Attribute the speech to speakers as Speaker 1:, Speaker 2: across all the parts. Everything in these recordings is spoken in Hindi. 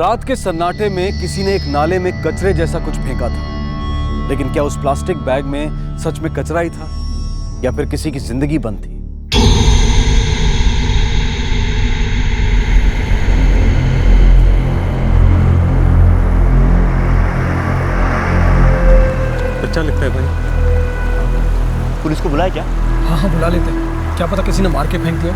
Speaker 1: रात के सन्नाटे में किसी ने एक नाले में कचरे जैसा कुछ फेंका था, लेकिन क्या उस प्लास्टिक बैग में सच में कचरा ही था या फिर किसी की जिंदगी बंद थी?
Speaker 2: अच्छा लगता है भाई।
Speaker 3: पुलिस को बुलाया क्या?
Speaker 2: हाँ बुला लेते हैं, क्या पता किसी ने मार के फेंक दिया।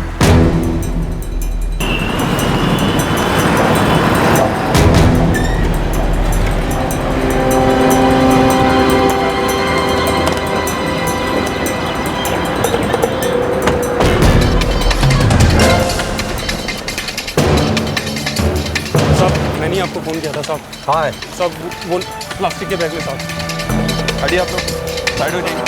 Speaker 2: साहब मैंने आपको फोन किया था साहब।
Speaker 3: हाँ है
Speaker 2: साहब वो प्लास्टिक के बैग में साहब।
Speaker 3: हटिए आप लोग, साइड हो जाइए।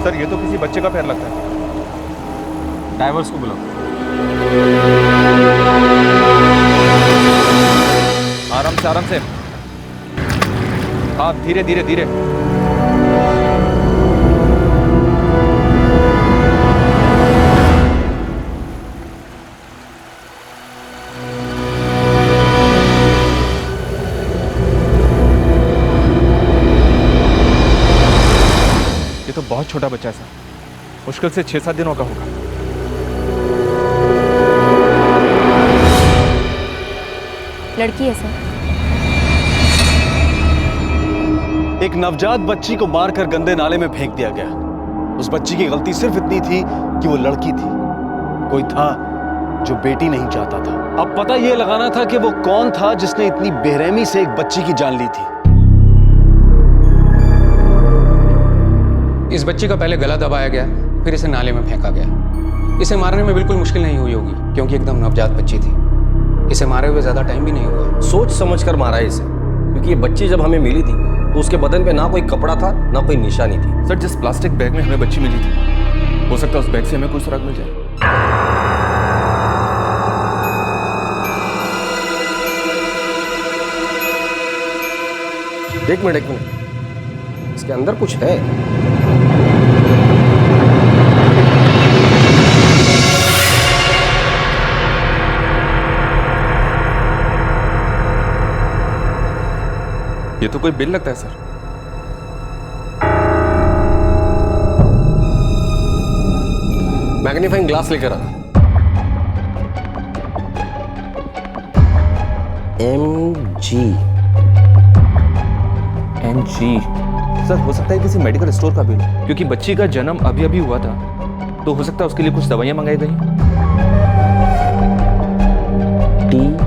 Speaker 3: सर ये तो किसी बच्चे का पैर लगता है। ड्राइवर्स को बुलाओ। आराम से। हाँ धीरे धीरे धीरे। ये तो बहुत छोटा बच्चा है सर, मुश्किल से 6-7 दिनों का होगा।
Speaker 4: लड़की है सर।
Speaker 1: एक नवजात बच्ची को मारकर गंदे नाले में फेंक दिया गया। उस बच्ची की गलती सिर्फ इतनी थी कि वो लड़की थी। कोई था जो बेटी नहीं चाहता था। अब पता यह लगाना था कि वो कौन था जिसने इतनी बेरहमी से एक बच्ची की जान ली थी।
Speaker 5: इस बच्ची का पहले गला दबाया गया, फिर इसे नाले में फेंका गया। इसे मारने में बिल्कुल मुश्किल नहीं हुई होगी, क्योंकि एकदम नवजात बच्ची थी। इसे मारे हुए ज्यादा टाइम भी नहीं हुआ।
Speaker 6: सोच समझ कर मारा है इसे, क्योंकि ये बच्ची जब हमें मिली थी तो उसके बदन पे ना कोई कपड़ा था ना कोई निशानी थी।
Speaker 3: सर जिस प्लास्टिक बैग में हमें बच्ची मिली थी, हो सकता है उस बैग से हमें कोई सुराग मिल जाए।
Speaker 6: एक मिनट, इसके अंदर कुछ है।
Speaker 3: ये तो कोई बिल लगता है सर।
Speaker 6: मैग्नीफाइंग ग्लास लेकर आ।
Speaker 3: NG सर, हो सकता है किसी मेडिकल स्टोर का बिल, क्योंकि बच्ची का जन्म अभी अभी हुआ था, तो हो सकता है उसके लिए कुछ दवाइयां मंगाई गई।
Speaker 6: TRNE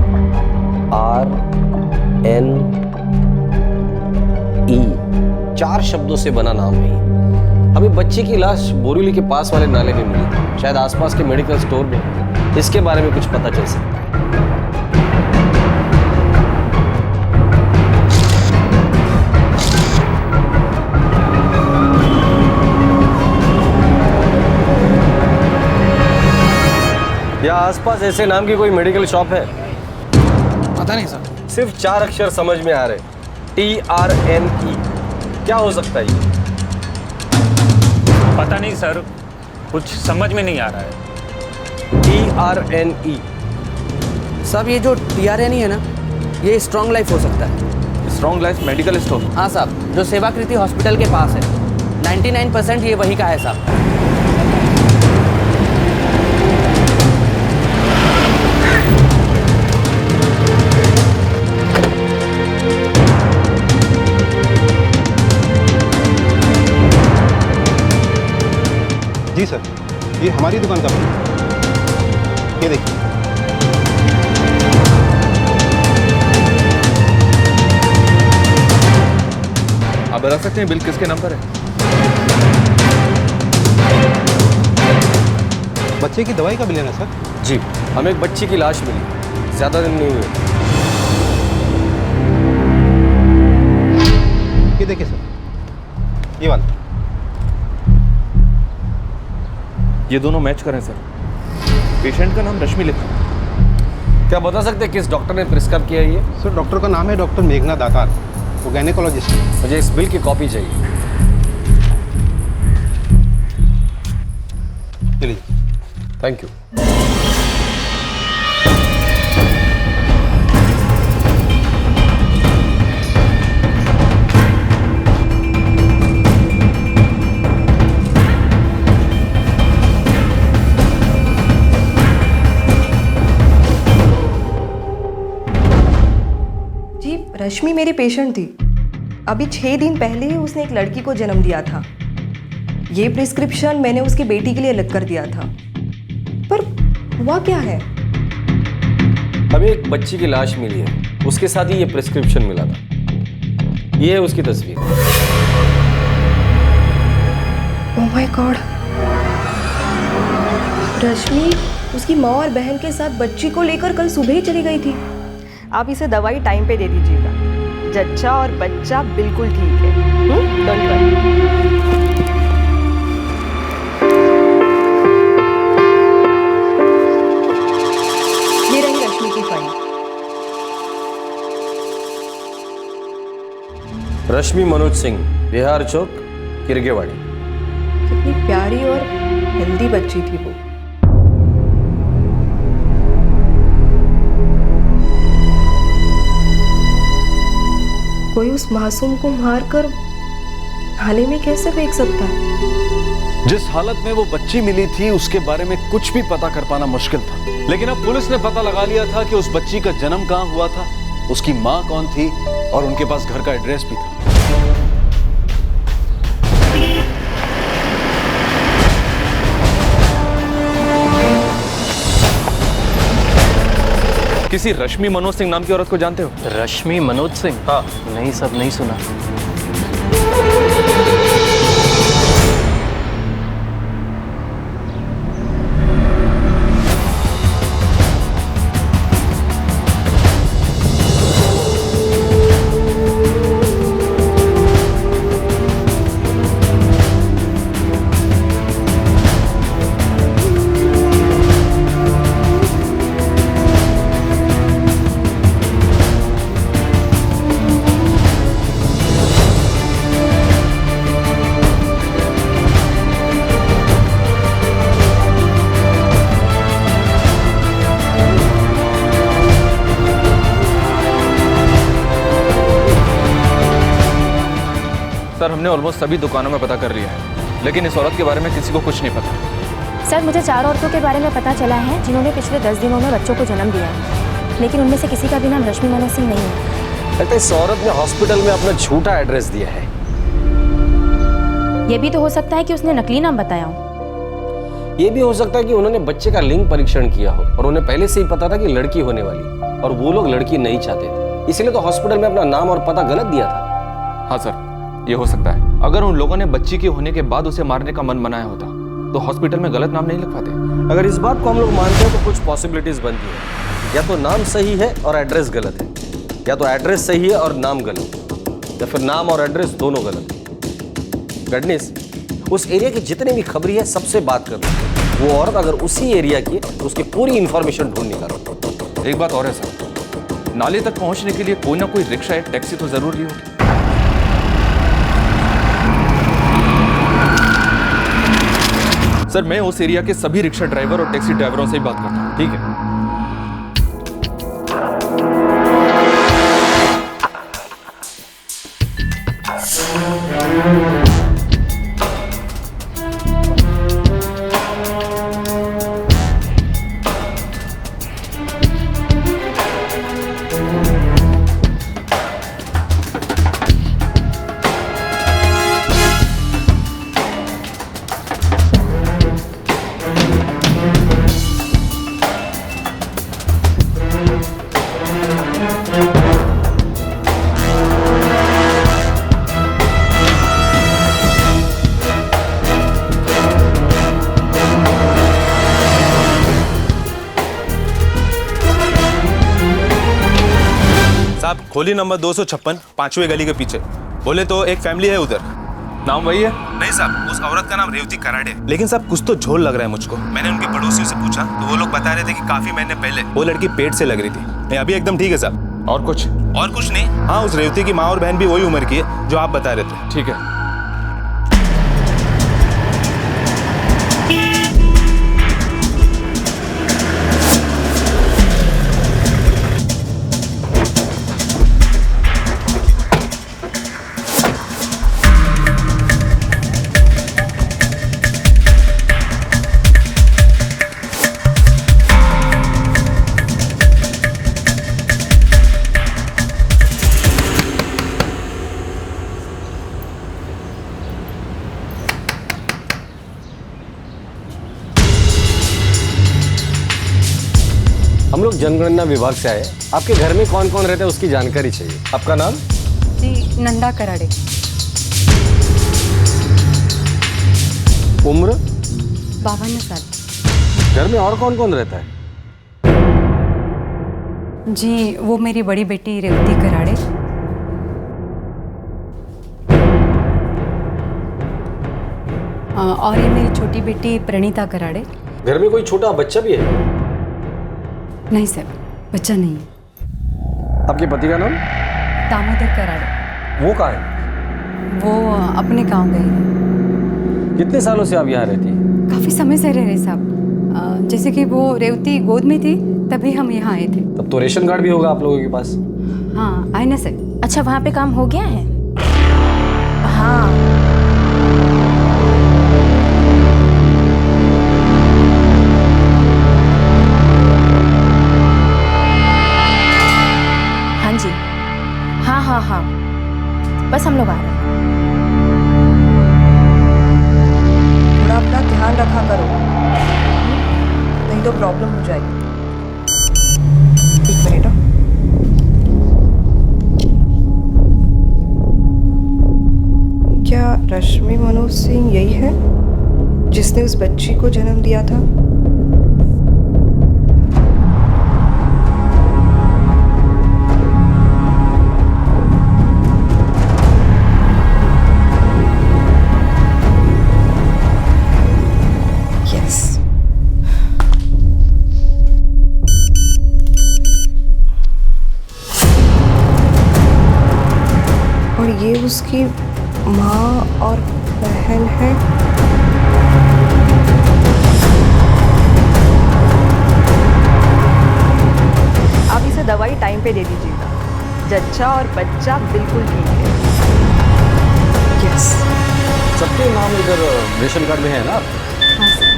Speaker 6: 4 शब्दों से बना नाम है। अभी बच्ची की लाश बोरीवली के पास वाले नाले में मिली थी। शायद आसपास के मेडिकल स्टोर में इसके बारे में कुछ पता चल सकता है। या आसपास ऐसे नाम की कोई मेडिकल शॉप है?
Speaker 2: पता नहीं सर।
Speaker 6: सिर्फ 4 अक्षर समझ में आ रहे। TRNE क्या हो सकता है ये?
Speaker 7: पता नहीं सर, कुछ समझ में नहीं आ रहा है।
Speaker 6: TRNE
Speaker 8: साहब ये जो TRNE है ना, ये स्ट्रॉन्ग लाइफ हो सकता है।
Speaker 3: Strong life medical store?
Speaker 8: हाँ साहब, जो सेवाकृति हॉस्पिटल के पास है। 99% ये वही का है साहब।
Speaker 9: जी सर, ये हमारी दुकान का बिल है। ये देखिए।
Speaker 3: आप बता सकते हैं बिल किसके नाम पर है?
Speaker 9: बच्चे की दवाई का बिल है ना सर?
Speaker 6: जी, हमें एक बच्ची की लाश मिली, ज्यादा दिन नहीं हुए।
Speaker 9: ये देखिए सर, ये वाला।
Speaker 3: ये दोनों मैच करें सर। पेशेंट का नाम रश्मि लिखा।
Speaker 6: क्या बता सकते हैं किस डॉक्टर ने प्रिस्क्राइब किया ये?
Speaker 9: सर डॉक्टर का नाम है डॉक्टर मेघना दातार, वो गायनेकोलॉजिस्ट है।
Speaker 6: मुझे इस बिल की कॉपी चाहिए।
Speaker 9: चलिए।
Speaker 6: Thank you.
Speaker 10: जी, रश्मि मेरी पेशेंट थी। अभी 6 दिन पहले ही उसने एक लड़की को जन्म दिया था। ये प्रिस्क्रिप्शन मैंने उसकी बेटी के लिए लिख कर दिया था, पर हुआ क्या है?
Speaker 6: अभी एक बच्ची की लाश मिली है, उसके साथ ही ये प्रिस्क्रिप्शन मिला था। ये है उसकी तस्वीर।
Speaker 10: ओह माय गॉड, रश्मि उसकी माँ और बहन के साथ बच्ची को लेकर कल सुबह ही चली गई थी। आप इसे दवाई टाइम पे दे दीजिएगा। जच्चा और बच्चा बिल्कुल ठीक है। Don't worry. ये रही रश्मि की फाइल।
Speaker 6: रश्मि मनोज सिंह, बिहार चौक, किरगेवाड़ी।
Speaker 10: कितनी प्यारी और हेल्दी बच्ची थी वो। कोई उस मासूम को मारकर नाले में कैसे फेंक सकता है?
Speaker 1: जिस हालत में वो बच्ची मिली थी उसके बारे में कुछ भी पता कर पाना मुश्किल था, लेकिन अब पुलिस ने पता लगा लिया था कि उस बच्ची का जन्म कहां हुआ था, उसकी मां कौन थी और उनके पास घर का एड्रेस भी था।
Speaker 3: किसी रश्मि मनोज सिंह नाम की औरत को जानते हो?
Speaker 11: रश्मि मनोज सिंह?
Speaker 3: हाँ।
Speaker 11: नहीं सर, नहीं सुना।
Speaker 3: सर, हमने ऑलमोस्ट सभी दुकानों में पता कर लिया है, लेकिन इस औरत के बारे में किसी को कुछ नहीं पता।
Speaker 4: सर, मुझे 4 औरतों के बारे में पता चला है जिन्होंने पिछले 10 दिनों में बच्चों को जन्म दिया है, लेकिन उनमें से किसी का भी नाम रश्मि मनोज सिंह नहीं है।
Speaker 6: लगता है इस औरत ने हॉस्पिटल में अपना झूठा एड्रेस दिया है।
Speaker 4: ये भी तो हो सकता है कि उसने नकली नाम बताया हो।
Speaker 6: ये भी हो सकता है कि उन्होंने बच्चे का लिंग परीक्षण किया हो और उन्हें पहले से ही पता था कि लड़की होने वाली, और वो लोग लड़की नहीं चाहते थे, इसलिए तो हॉस्पिटल में अपना नाम और पता गलत दिया था।
Speaker 3: हाँ सर, ये हो सकता है। अगर उन लोगों ने बच्ची के होने के बाद उसे मारने का मन बनाया होता तो हॉस्पिटल में गलत नाम नहीं लिखवाते।
Speaker 6: अगर इस बात को हम लोग मानते हैं तो कुछ पॉसिबिलिटीज बनती है। या तो नाम सही है और एड्रेस गलत है, या तो एड्रेस सही है और नाम गलत, या फिर नाम और एड्रेस दोनों गलत है। गडनेस, उस एरिया की जितने भी खबरी है सबसे बात कर लो। वो औरत अगर उसी एरिया की तो उसकी पूरी इंफॉर्मेशन ढूंढ निकालो।
Speaker 3: एक बात और है सर, नाले तक पहुंचने के लिए कोई ना कोई रिक्शा या टैक्सी तो जरूरी होगी। सर, मैं उस एरिया के सभी रिक्शा ड्राइवर और टैक्सी ड्राइवरों से ही बात करता हूँ। ठीक है।
Speaker 2: खोली नंबर 256, 5वीं गली के पीछे। बोले तो एक फैमिली है उधर।
Speaker 3: नाम वही है?
Speaker 2: नहीं साहब, उस औरत का नाम रेवती कराड़े, लेकिन साहब कुछ तो झोल लग रहा है मुझको। मैंने उनके पड़ोसियों से पूछा तो वो लोग बता रहे थे कि काफी महीने पहले वो लड़की पेट से लग रही थी। नहीं, अभी एकदम ठीक है साहब।
Speaker 3: और कुछ?
Speaker 2: और कुछ नहीं। हाँ, उस रेवती की माँ और बहन भी वही उम्र की है जो आप बता रहे थे।
Speaker 3: ठीक है।
Speaker 6: हम लोग जनगणना विभाग से आए। आपके घर में कौन कौन रहता है उसकी जानकारी चाहिए। आपका नाम?
Speaker 10: जी नंदा कराड़े।
Speaker 6: उम्र?
Speaker 10: 52 साल।
Speaker 6: घर में और कौन कौन रहता है?
Speaker 10: जी वो मेरी बड़ी बेटी रेवती कराड़े, और ये मेरी छोटी बेटी प्रणीता कराड़े।
Speaker 6: घर में कोई छोटा बच्चा भी है?
Speaker 10: नहीं सर, बच्चा नहीं है।
Speaker 6: आपके पति का नाम?
Speaker 10: दामोदर कराड़े।
Speaker 6: वो कहाँ है?
Speaker 10: वो अपने गांव गए हैं।
Speaker 6: कितने सालों से आप यहाँ रहती हैं?
Speaker 10: काफ़ी समय से रह रहे साहब। जैसे कि वो रेवती गोद में थी तभी हम यहाँ आए थे।
Speaker 6: तब तो रेशन कार्ड भी होगा आप लोगों के पास?
Speaker 10: हाँ आए ना सर।
Speaker 4: अच्छा वहाँ पे काम हो गया है? हाँ हाँ जी, हाँ बस हम लोग आ रहे हैं।
Speaker 10: थोड़ा अपना ध्यान रखा करो, नहीं तो प्रॉब्लम हो जाएगी। एक मिनट। क्या रश्मि मनोज सिंह यही है जिसने उस बच्ची को जन्म दिया था? और ये उसकी माँ और बहन है। आप इसे दवाई टाइम पे दे दीजिएगा। जच्चा और बच्चा बिल्कुल ठीक है। यस।
Speaker 6: सबके नाम इधर रेशन कार्ड में है ना?
Speaker 10: हाँ सर।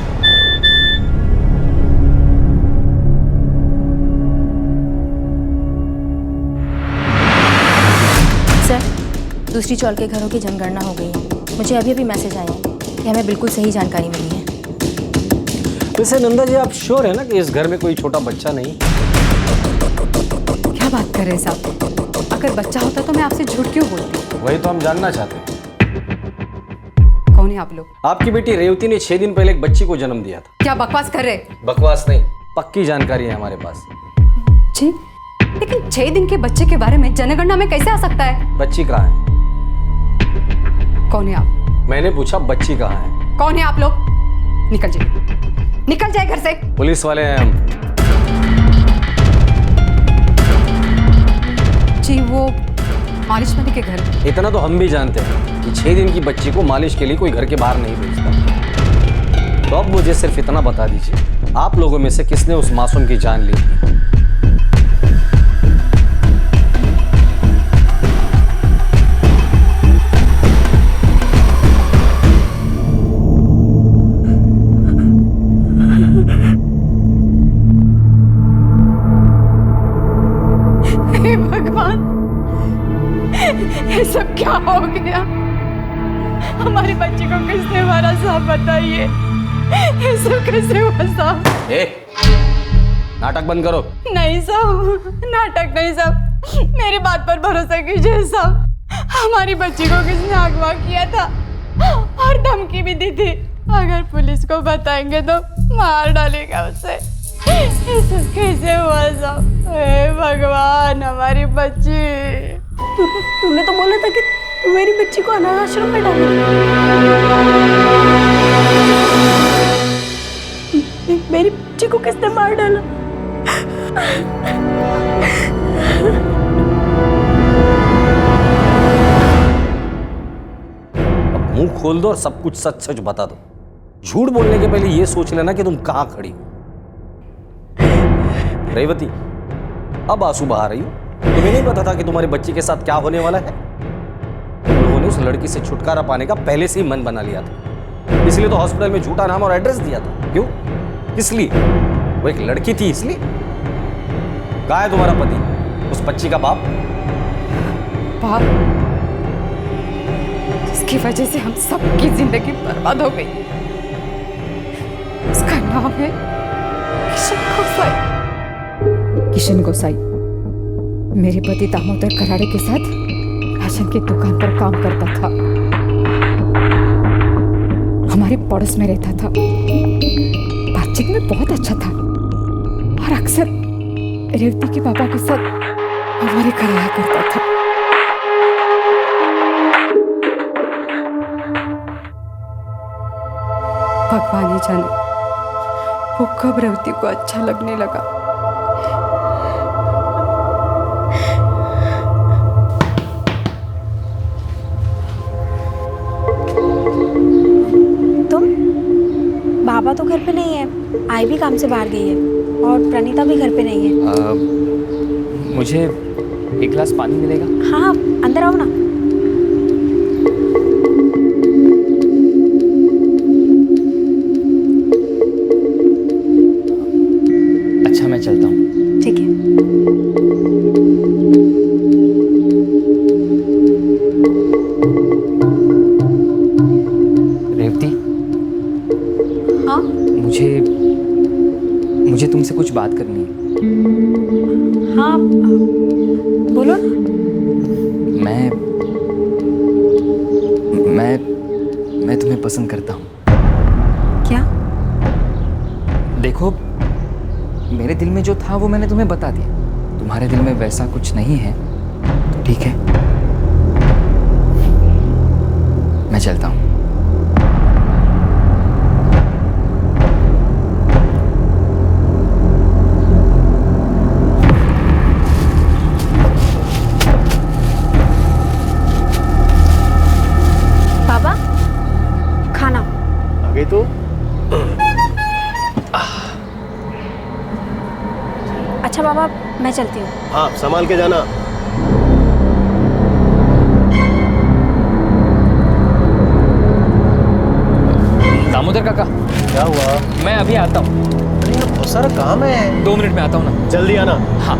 Speaker 4: दूसरी चौल के घरों की जनगणना हो गई है। मुझे अभी अभी मैसेज आया है कि हमें बिल्कुल सही जानकारी मिली है।
Speaker 6: वैसे नंदा जी आप श्योर है ना कि इस घर में कोई छोटा बच्चा नहीं?
Speaker 10: क्या बात कर रहे हैं साहब? अगर बच्चा होता तो मैं आपसे झूठ क्यों बोलती?
Speaker 6: वही तो हम जानना चाहते हैं।
Speaker 10: कौन है आप लोग?
Speaker 6: आपकी बेटी रेवती ने 6 दिन पहले एक बच्ची को जन्म दिया था।
Speaker 10: क्या बकवास कर रहे?
Speaker 6: बकवास नहीं, पक्की जानकारी है हमारे पास।
Speaker 10: जी लेकिन 6 दिन के बच्चे के बारे में जनगणना में कैसे आ सकता है?
Speaker 6: बच्ची कहाँ है?
Speaker 10: कौन है आप?
Speaker 6: मैंने पूछा बच्ची कहाँ है?
Speaker 10: कौन है आप लोग? निकल जाए घर से।
Speaker 6: पुलिस वाले हैं हम। जी
Speaker 10: वो मालिश वाले के घर।
Speaker 6: इतना तो हम भी जानते हैं कि 6 दिन की बच्ची को मालिश के लिए कोई घर के बाहर नहीं भेजता। तो अब मुझे सिर्फ इतना बता दीजिए, आप लोगों में से किसने उस मासूम की जान ली थी?
Speaker 10: भगवान, ये सब क्या हो गया? हमारी बच्ची को किसने मारा साहब बताइए? ये सब कैसे हुआ साहब?
Speaker 6: नाटक बंद करो।
Speaker 10: नहीं साहब, नाटक नहीं साहब, मेरी बात पर भरोसा कीजिए साहब। हमारी बच्ची को किसने अगवा किया था और धमकी भी दी थी, अगर पुलिस को बताएंगे तो मार डालेगा उसे। ये सब कैसे हुआ साहब? हे भगवान, हमारी बच्ची। तूने तो बोला था कि मेरी बच्ची को अनाथ आश्रम में डालेगी। मेरी बच्ची को किसने मार डाला?
Speaker 6: अब मुंह खोल दो और सब कुछ सच सच बता दो। झूठ बोलने के पहले ये सोच लेना कि तुम कहां खड़ी हो। रेवती, अब आंसू बहा रही हो? तुम्हें नहीं पता था कि तुम्हारे बच्चे के साथ क्या होने वाला है? तुम लोगों ने उस लड़की से छुटकारा पाने का पहले से ही मन बना लिया था, इसलिए तो हॉस्पिटल में झूठा नाम और एड्रेस दिया था। क्यों? किस लिए? वो एक लड़की थी इसलिए? कहाँ है तुम्हारा पति, उस बच्ची का बाप?
Speaker 10: बाप जिसकी वजह से हम सबकी जिंदगी बर्बाद हो गई, उसका नाम है किशन गोसाई।
Speaker 12: किशन गोसाई मेरे पति दामोदर कराड़े के साथ राशन की दुकान पर काम करता था। हमारे पड़ोस में रहता था। बातचीत में बहुत अच्छा था और अक्सर रेवती के पापा के साथ हमारे घर आया करता था। भगवान ही जाने वो कब रेवती को अच्छा लगने लगा।
Speaker 4: बाबा तो घर पे नहीं है, आई भी काम से बाहर गई है और प्रणीता भी घर पे नहीं है।
Speaker 3: मुझे एक गिलास पानी मिलेगा?
Speaker 4: हाँ, अंदर आओ ना।
Speaker 3: अच्छा, मैं चलता हूँ।
Speaker 4: ठीक है।
Speaker 3: रेवती,
Speaker 4: हाँ?
Speaker 3: मुझे तुमसे कुछ बात करनी है।
Speaker 4: हाँ, बोलो ना।
Speaker 3: मैं तुम्हें पसंद करता हूँ।
Speaker 4: क्या?
Speaker 3: देखो, मेरे दिल में जो था वो मैंने तुम्हें बता दिया। तुम्हारे दिल में वैसा कुछ नहीं है तो ठीक है, मैं चलता हूँ।
Speaker 4: पापा, खाना
Speaker 9: आ गई तो?
Speaker 4: अच्छा बाबा, मैं चलती हूँ।
Speaker 9: हाँ, संभाल के जाना।
Speaker 3: दामोदर काका,
Speaker 9: क्या हुआ?
Speaker 3: मैं अभी आता हूँ।
Speaker 9: अरे यार, बहुत सारा काम है।
Speaker 3: 2 मिनट में आता हूँ ना।
Speaker 9: जल्दी आना।
Speaker 3: हाँ।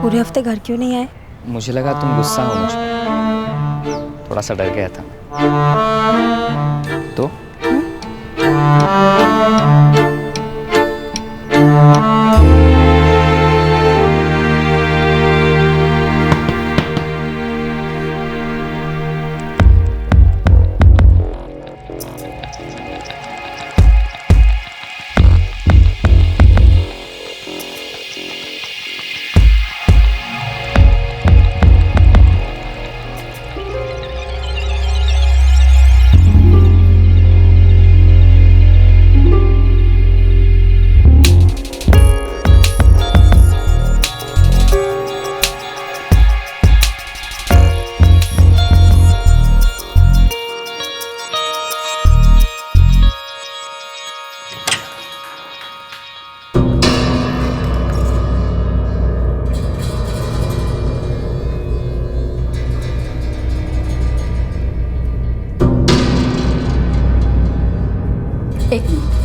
Speaker 4: पूरे हफ्ते घर क्यों नहीं आए?
Speaker 3: मुझे लगा तुम गुस्सा हो मुझ पर, थोड़ा सा डर गया था। तो
Speaker 12: एक मिनट।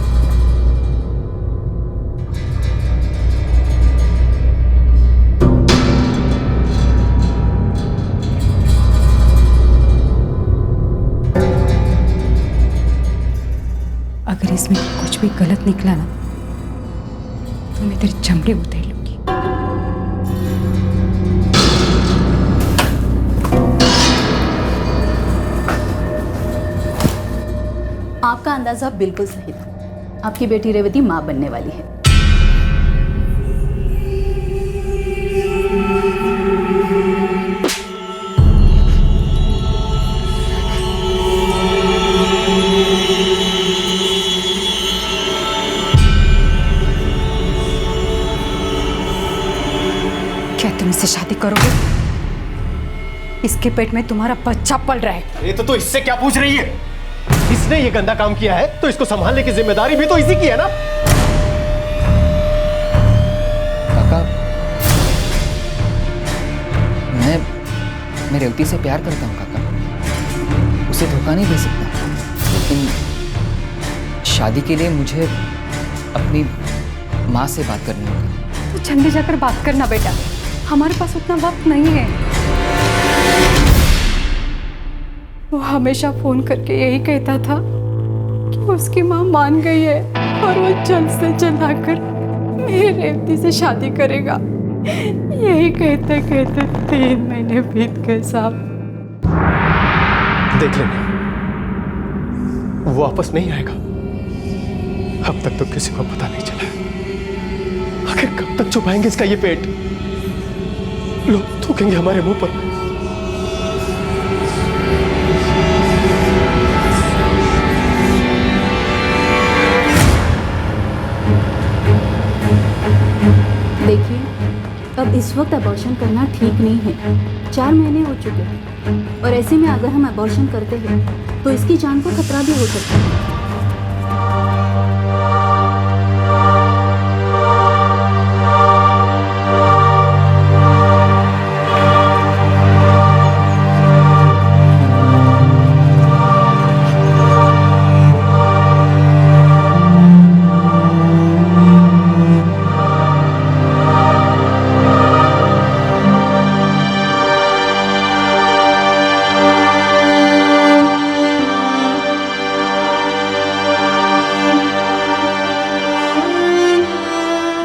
Speaker 12: अगर इसमें कुछ भी गलत निकला ना तो मैं तेरी चमड़ी उधेड़ लूंगी।
Speaker 13: आपका अंदाजा बिल्कुल सही था। आपकी बेटी रेवती मां बनने वाली है।
Speaker 12: क्या तुम इससे शादी करोगे? इसके पेट में तुम्हारा बच्चा पल रहा है।
Speaker 9: अरे तो इससे क्या पूछ रही है? इसने ये गंदा काम किया है तो इसको संभालने की जिम्मेदारी भी तो इसी की है ना।
Speaker 3: मैं रेवती से प्यार करता हूँ काका, उसे धोखा नहीं दे सकता, लेकिन शादी के लिए मुझे अपनी माँ से बात करनी होगी।
Speaker 12: तो जल्दी जाकर बात करना बेटा, हमारे पास उतना वक्त नहीं है। वो हमेशा फोन करके यही कहता था कि उसकी माँ मान गई है और वो जल्द से जल्द आकर मेरे रेवती से शादी करेगा। यही कहते कहते 3 महीने बीत गए साहब।
Speaker 9: देख लेना, वो वापस नहीं आएगा। अब तक तो किसी को पता नहीं चला। आखिर कब तक छुपाएंगे इसका ये पेट? लोग थूकेंगे हमारे मुंह पर।
Speaker 13: देखिए, अब इस वक्त अबॉर्शन करना ठीक नहीं है। 4 महीने हो चुके हैं और ऐसे में अगर हम अबॉर्शन करते हैं तो इसकी जान को खतरा भी हो सकता है।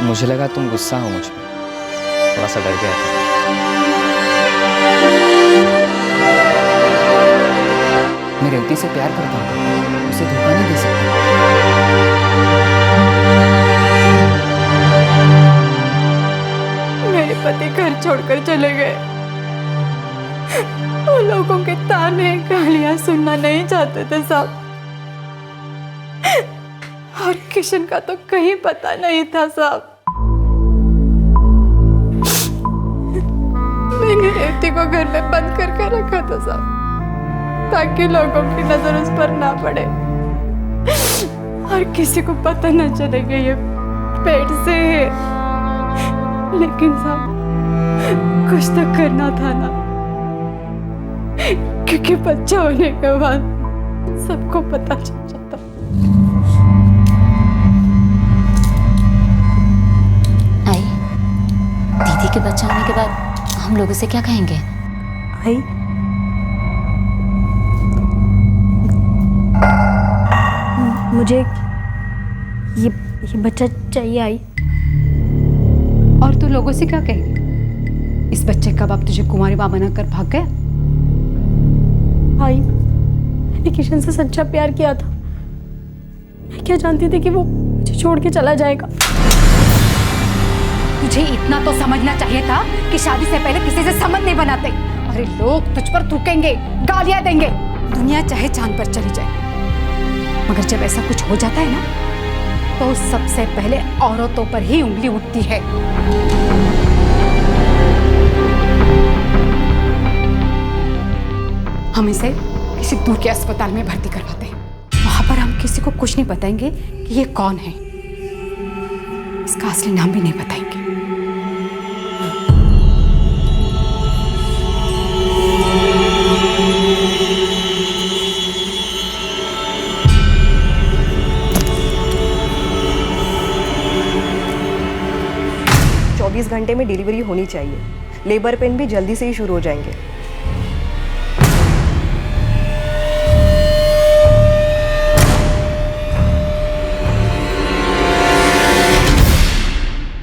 Speaker 3: मुझे लगा तुम गुस्सा हो मुझ पे, थोड़ा सा डर गया था। मैं रेवती से प्यार करता हूँ, उसे धोखा नहीं दे सकता।
Speaker 12: मेरे पति घर छोड़कर चले गए। वो लोगों के ताने गालियां सुनना नहीं चाहते थे साहब। और किशन का तो कहीं पता नहीं था साहब। मैंने रेवती को घर में बंद करके रखा था साहब, ताकि लोगों की नजर उस पर ना पड़े और किसी को पता न चले कि ये पेट से है। लेकिन साहब कुछ तो करना था ना, क्योंकि बच्चा होने के बाद सबको पता चल जाता।
Speaker 4: आई, दीदी के बच्चा होने के बाद हम लोग उसे क्या कहेंगे?
Speaker 10: आई, मुझे ये बच्चा चाहिए। आई,
Speaker 12: और तू लोगों से क्या कहेगी? इस बच्चे का बाप तुझे कुंवारी मां बनाकर भाग गया?
Speaker 10: आई, मैंने किशन से सच्चा प्यार किया था। मैं क्या जानती थी कि वो मुझे छोड़ के चला जाएगा।
Speaker 12: तुझे इतना तो समझना चाहिए था कि शादी से पहले किसी से संबंध नहीं बनाते। अरे लोग तुझ पर थूकेंगे, गालियां देंगे, दुनिया चाहे चांद पर चली जाए, मगर जब ऐसा कुछ हो जाता है ना, तो सबसे पहले औरतों पर ही उंगली उठती है। हम इसे किसी दूर के अस्पताल में भर्ती करवाते हैं। वहां पर हम किसी को कुछ नहीं बताएंगे कि ये कौन है, इसका असली नाम भी नहीं बताएंगे।
Speaker 10: 24 घंटे में डिलीवरी होनी चाहिए। लेबर पेन भी जल्दी से ही शुरू हो जाएंगे।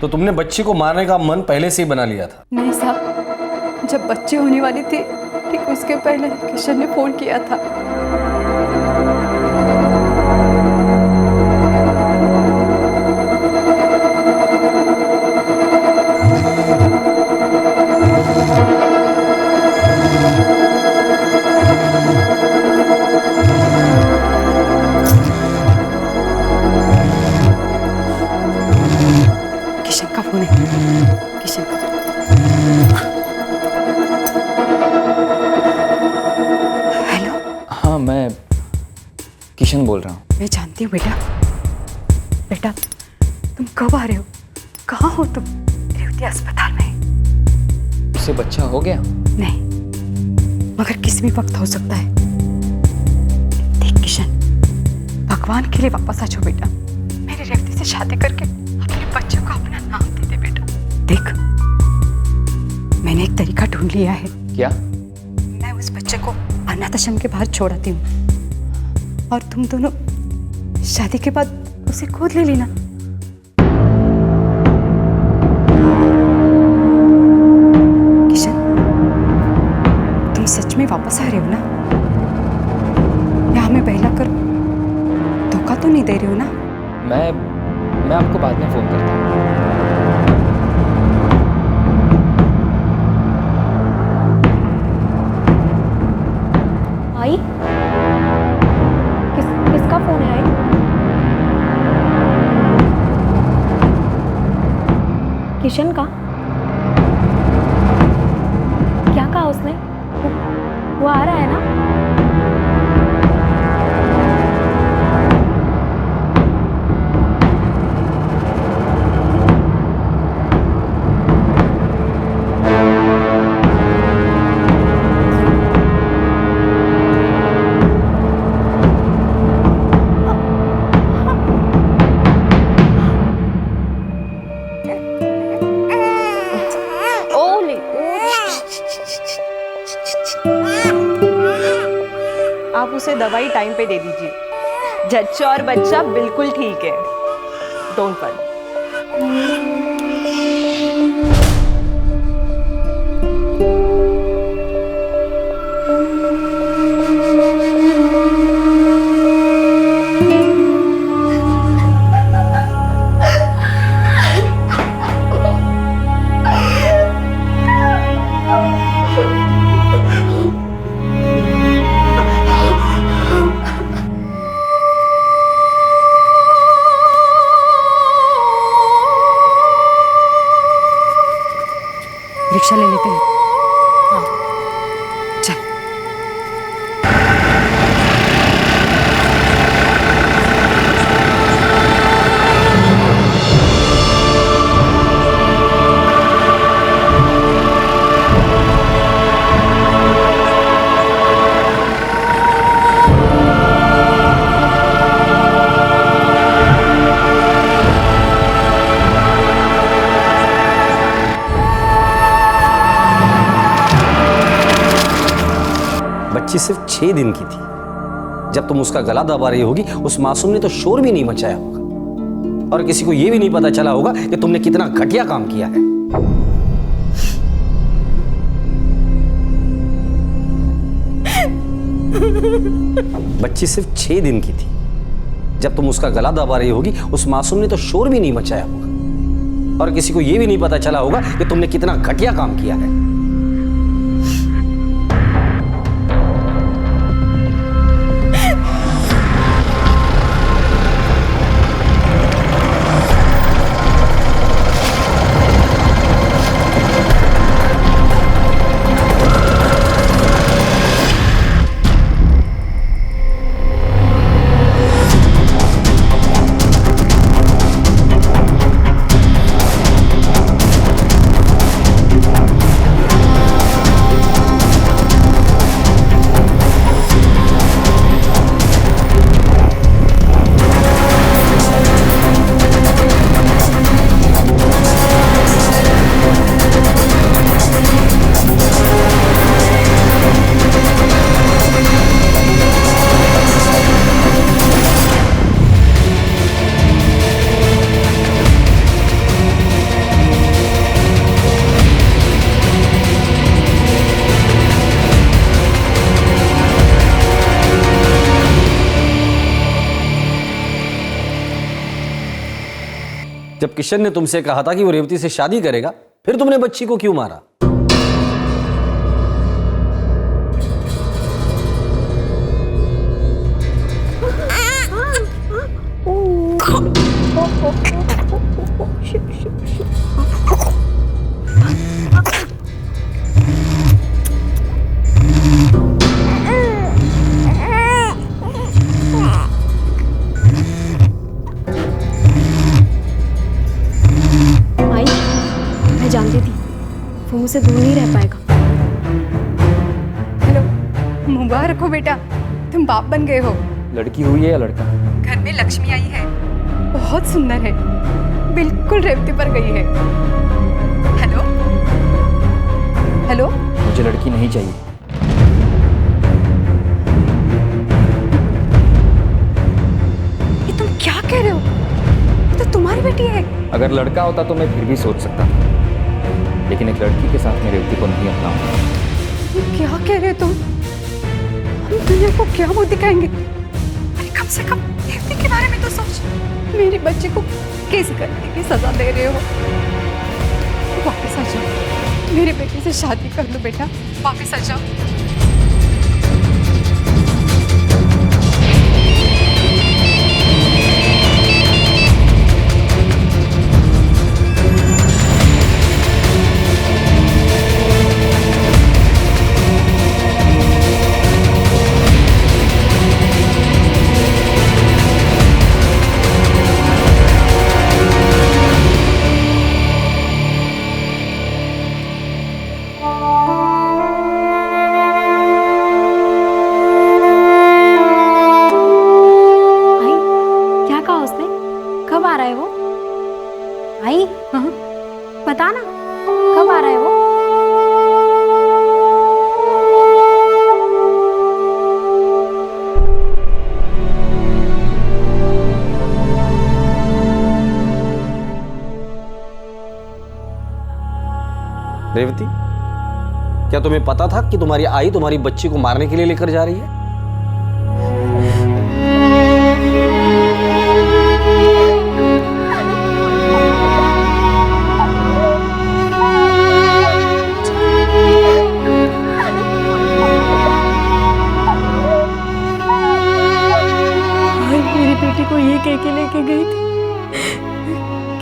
Speaker 6: तो तुमने बच्ची को मारने का मन पहले से ही बना लिया था?
Speaker 12: नहीं साहब, जब बच्चे होने वाली थी ठीक उसके पहले किशन ने फोन किया था। किशन का फोन है, किशन का। हेलो।
Speaker 3: हाँ, मैं किशन बोल रहा हूँ।
Speaker 12: मैं जानती हूँ बेटा। बेटा तुम कब आ रहे हो? कहाँ हो तुम? रेवती अस्पताल में।
Speaker 3: उसे बच्चा हो गया?
Speaker 12: नहीं, मगर किसी भी वक्त हो सकता है। देख किशन, भगवान के लिए वापस आ जाओ बेटा। मेरी रेवती से शादी करके अपने बच्चों को अपना नाम दे दे बेटा। देख, मैंने एक तरीका ढूंढ लिया है।
Speaker 3: क्या?
Speaker 12: मैं उस बच्चे को अनाथाश्रम के बाहर छोड़ आती हूँ और तुम दोनों शादी के बाद उसे गोद ले लेना। किशन, तुम सच में वापस आ रहे हो ना? या हमें बहला कर धोखा तो नहीं दे रहे हो ना?
Speaker 3: मैं आपको बाद में फोन करता हूँ।
Speaker 4: आई? किसका फोन है आई? किशन का? क्या कहा उसने? वो आ रहा है ना?
Speaker 10: आप उसे दवाई टाइम पे दे दीजिए। जच्चा और बच्चा बिल्कुल ठीक है। Don't worry.
Speaker 12: रिक्शा ले लेते हैं। हाँ, चल।
Speaker 6: बच्ची सिर्फ 6 दिन की थी। जब तुम उसका गला दबा रही होगी, उस मासूम ने तो शोर भी नहीं मचाया होगा और किसी को यह भी नहीं पता चला होगा कि तुमने कितना घटिया काम किया है। बच्ची सिर्फ 6 दिन की थी। जब तुम उसका गला दबा रही होगी, उस मासूम ने तो शोर भी नहीं मचाया होगा और किसी को यह भी नहीं पता चला होगा कि तुमने कितना घटिया काम किया है। जब किशन ने तुमसे कहा था कि वो रेवती से शादी करेगा, फिर तुमने बच्ची को क्यों मारा?
Speaker 4: जानती थी वो मुझसे दूर नहीं रह पाएगा।
Speaker 10: हेलो,
Speaker 12: मुबारक हो बेटा, तुम बाप बन गए हो।
Speaker 3: लड़की हुई है या लड़का?
Speaker 12: घर में लक्ष्मी आई है, बहुत सुंदर है, बिल्कुल रेवती पर गई है। हेलो हेलो,
Speaker 3: मुझे लड़की नहीं चाहिए।
Speaker 12: ये तुम क्या कह रहे हो? ये तो तुम्हारी बेटी है।
Speaker 3: अगर लड़का होता तो मैं फिर भी सोच सकता था, लेकिन एक लड़की के साथ मैं रेवती को नहीं अपनाऊंगा।
Speaker 12: क्या कह रहे हो तुम? हम दुनिया को क्या मुंह दिखाएंगे? अरे कम से कम रेवती के बारे में तो सोच। मेरे बच्चे को केस करने की सजा दे रहे हो। वापस आ जाओ, मेरे बेटे से शादी कर लो बेटा, वापस आ जाओ।
Speaker 4: बता ना, कब आ रहा है वो?
Speaker 6: रेवती, क्या तुम्हें पता था कि तुम्हारी आई तुम्हारी बच्ची को मारने के लिए लेकर जा रही है?
Speaker 12: को ये कह के लेके गई थी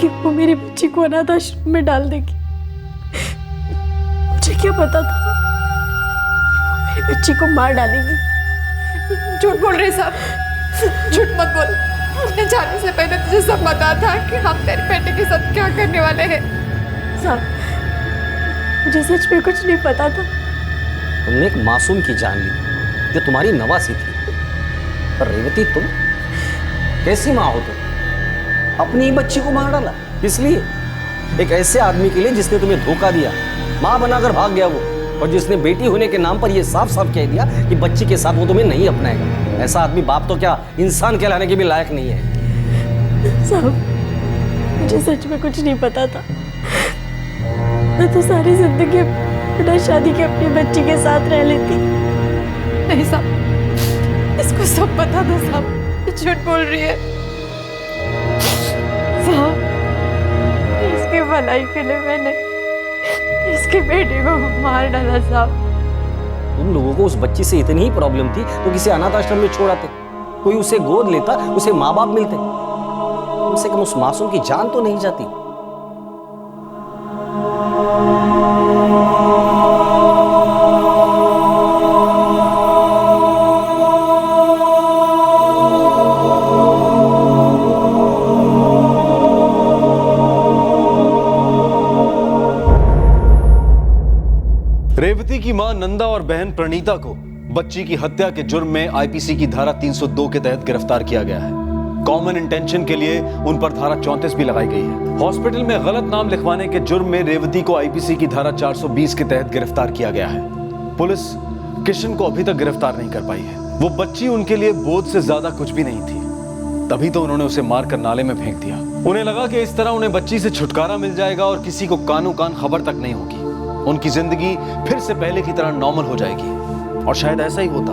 Speaker 12: कि वो मेरी बच्ची को अनाथ आश्रम में डाल देगी। मुझे क्या पता था कि वो मेरी बच्ची को मार डालेगी। झूठ बोल रहे साहब, झूठ मत बोल। हमने जाने से पहले तुझे सब पता था कि हम तेरे बेटे के साथ क्या करने वाले हैं। साहब, मुझे सच में कुछ नहीं पता था।
Speaker 6: तुमने एक मासूम की जान ली जो तुम्हारी नवासी थी। पर रेवती, तुम कैसी माँ हो? तुम अपनी ही बच्ची को मार डाला, इसलिए एक ऐसे आदमी के लिए जिसने तुम्हें धोखा दिया, माँ बनाकर भाग गया वो, और जिसने बेटी होने के नाम पर यह साफ साफ कह दिया कि बच्ची के साथ वो तुम्हें नहीं अपनाएगा। ऐसा आदमी बाप तो क्या इंसान कहलाने के भी लायक नहीं है।
Speaker 12: साहब, मुझे सच में कुछ नहीं पता था। मैं तो सारी जिंदगी बिना शादी के अपनी बच्ची के साथ रह लेती। नहीं साहब, इसको सब पता था साहब, झूठ बोल रही है। साहब, इसके भलाई के लिए मैंने इसके बेटे को मार डाला साहब।
Speaker 6: तुम लोगों को उस बच्ची से इतनी ही प्रॉब्लम थी तो किसी अनाथ आश्रम में छोड़ आते, कोई उसे गोद लेता, उसे माँ बाप मिलते, कम से कम उस मासूम की जान तो नहीं जाती।
Speaker 1: रेवती की मां नंदा और बहन प्रणीता को बच्ची की हत्या के जुर्म में आईपीसी की धारा 302 के तहत गिरफ्तार किया गया है। कॉमन इंटेंशन के लिए उन पर धारा 34 भी लगाई गई है। हॉस्पिटल में गलत नाम लिखवाने के जुर्म में रेवती को आईपीसी की धारा 420 के तहत गिरफ्तार किया गया है। पुलिस किशन को अभी तक गिरफ्तार नहीं कर पाई है। वो बच्ची उनके लिए बोझ से ज्यादा कुछ भी नहीं थी, तभी तो उन्होंने उसे मारकर नाले में फेंक दिया। उन्हें लगा कि इस तरह उन्हें बच्ची से छुटकारा मिल जाएगा और किसी को कानो कान खबर तक नहीं होगी। उनकी जिंदगी फिर से पहले की तरह नॉर्मल हो जाएगी। और शायद ऐसा ही होता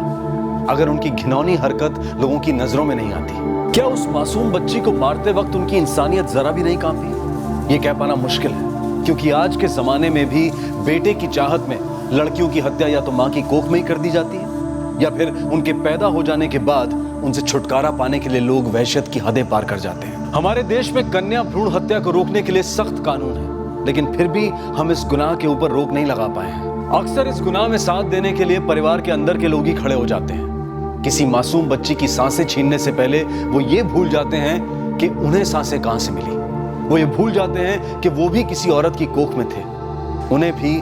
Speaker 1: अगर उनकी घिनौनी हरकत लोगों की नजरों में नहीं आती। क्या उस मासूम बच्ची को मारते वक्त उनकी इंसानियत जरा भी नहीं कांपी? ये कह पाना मुश्किल है, क्योंकि आज के जमाने में भी बेटे की चाहत में लड़कियों की हत्या या तो माँ की कोख में ही कर दी जाती है, या फिर उनके पैदा हो जाने के बाद उनसे छुटकारा पाने के लिए लोग वहशत की हदें पार कर जाते हैं। हमारे देश में कन्या भ्रूण हत्या को रोकने के लिए सख्त कानून है, लेकिन फिर भी हम इस गुनाह के ऊपर रोक नहीं लगा पाए हैं। अक्सर इस गुनाह में साथ देने के लिए परिवार के अंदर के लोग ही खड़े हो जाते हैं। किसी मासूम बच्ची की सांसें छीनने से पहले वो ये भूल जाते हैं कि उन्हें सांसें कहां से मिली। वो ये भूल जाते हैं कि वो भी किसी औरत की कोख में थे, उन्हें भी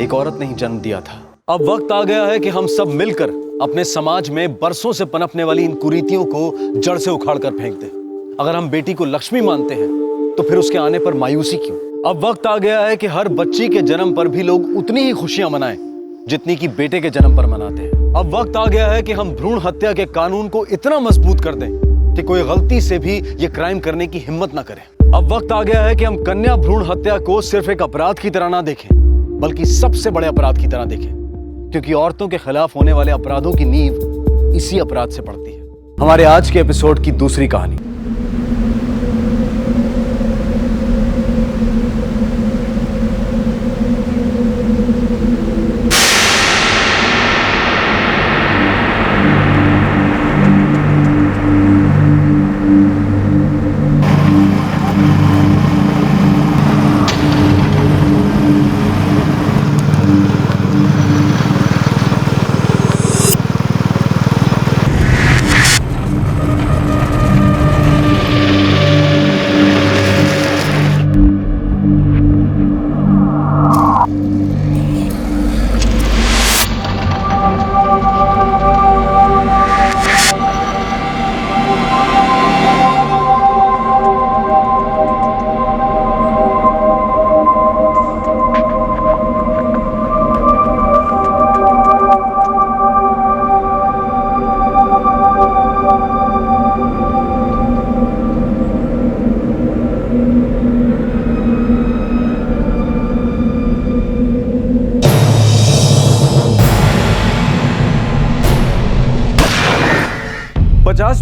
Speaker 1: एक औरत ने ही जन्म दिया था। अब वक्त आ गया है कि हम सब मिलकर अपने समाज में बरसों से पनपने वाली इन कुरीतियों को जड़ से उखाड़ कर फेंक दे। अगर हम बेटी को लक्ष्मी मानते हैं तो फिर उसके आने पर मायूसी क्यों? अब वक्त आ गया है कि हर बच्ची के जन्म पर भी लोग उतनी ही खुशियां मनाएं जितनी कि बेटे के जन्म पर मनाते हैं। अब वक्त आ गया है कि हम भ्रूण हत्या के कानून को इतना मजबूत कर दें कि कोई गलती से भी ये क्राइम करने की हिम्मत ना करे। अब वक्त आ गया है कि हम कन्या भ्रूण हत्या को सिर्फ एक अपराध की तरह ना देखें, बल्कि सबसे बड़े अपराध की तरह देखें, क्योंकि औरतों के खिलाफ होने वाले अपराधों की नींव इसी अपराध से पड़ती है। हमारे आज के एपिसोड की दूसरी कहानी।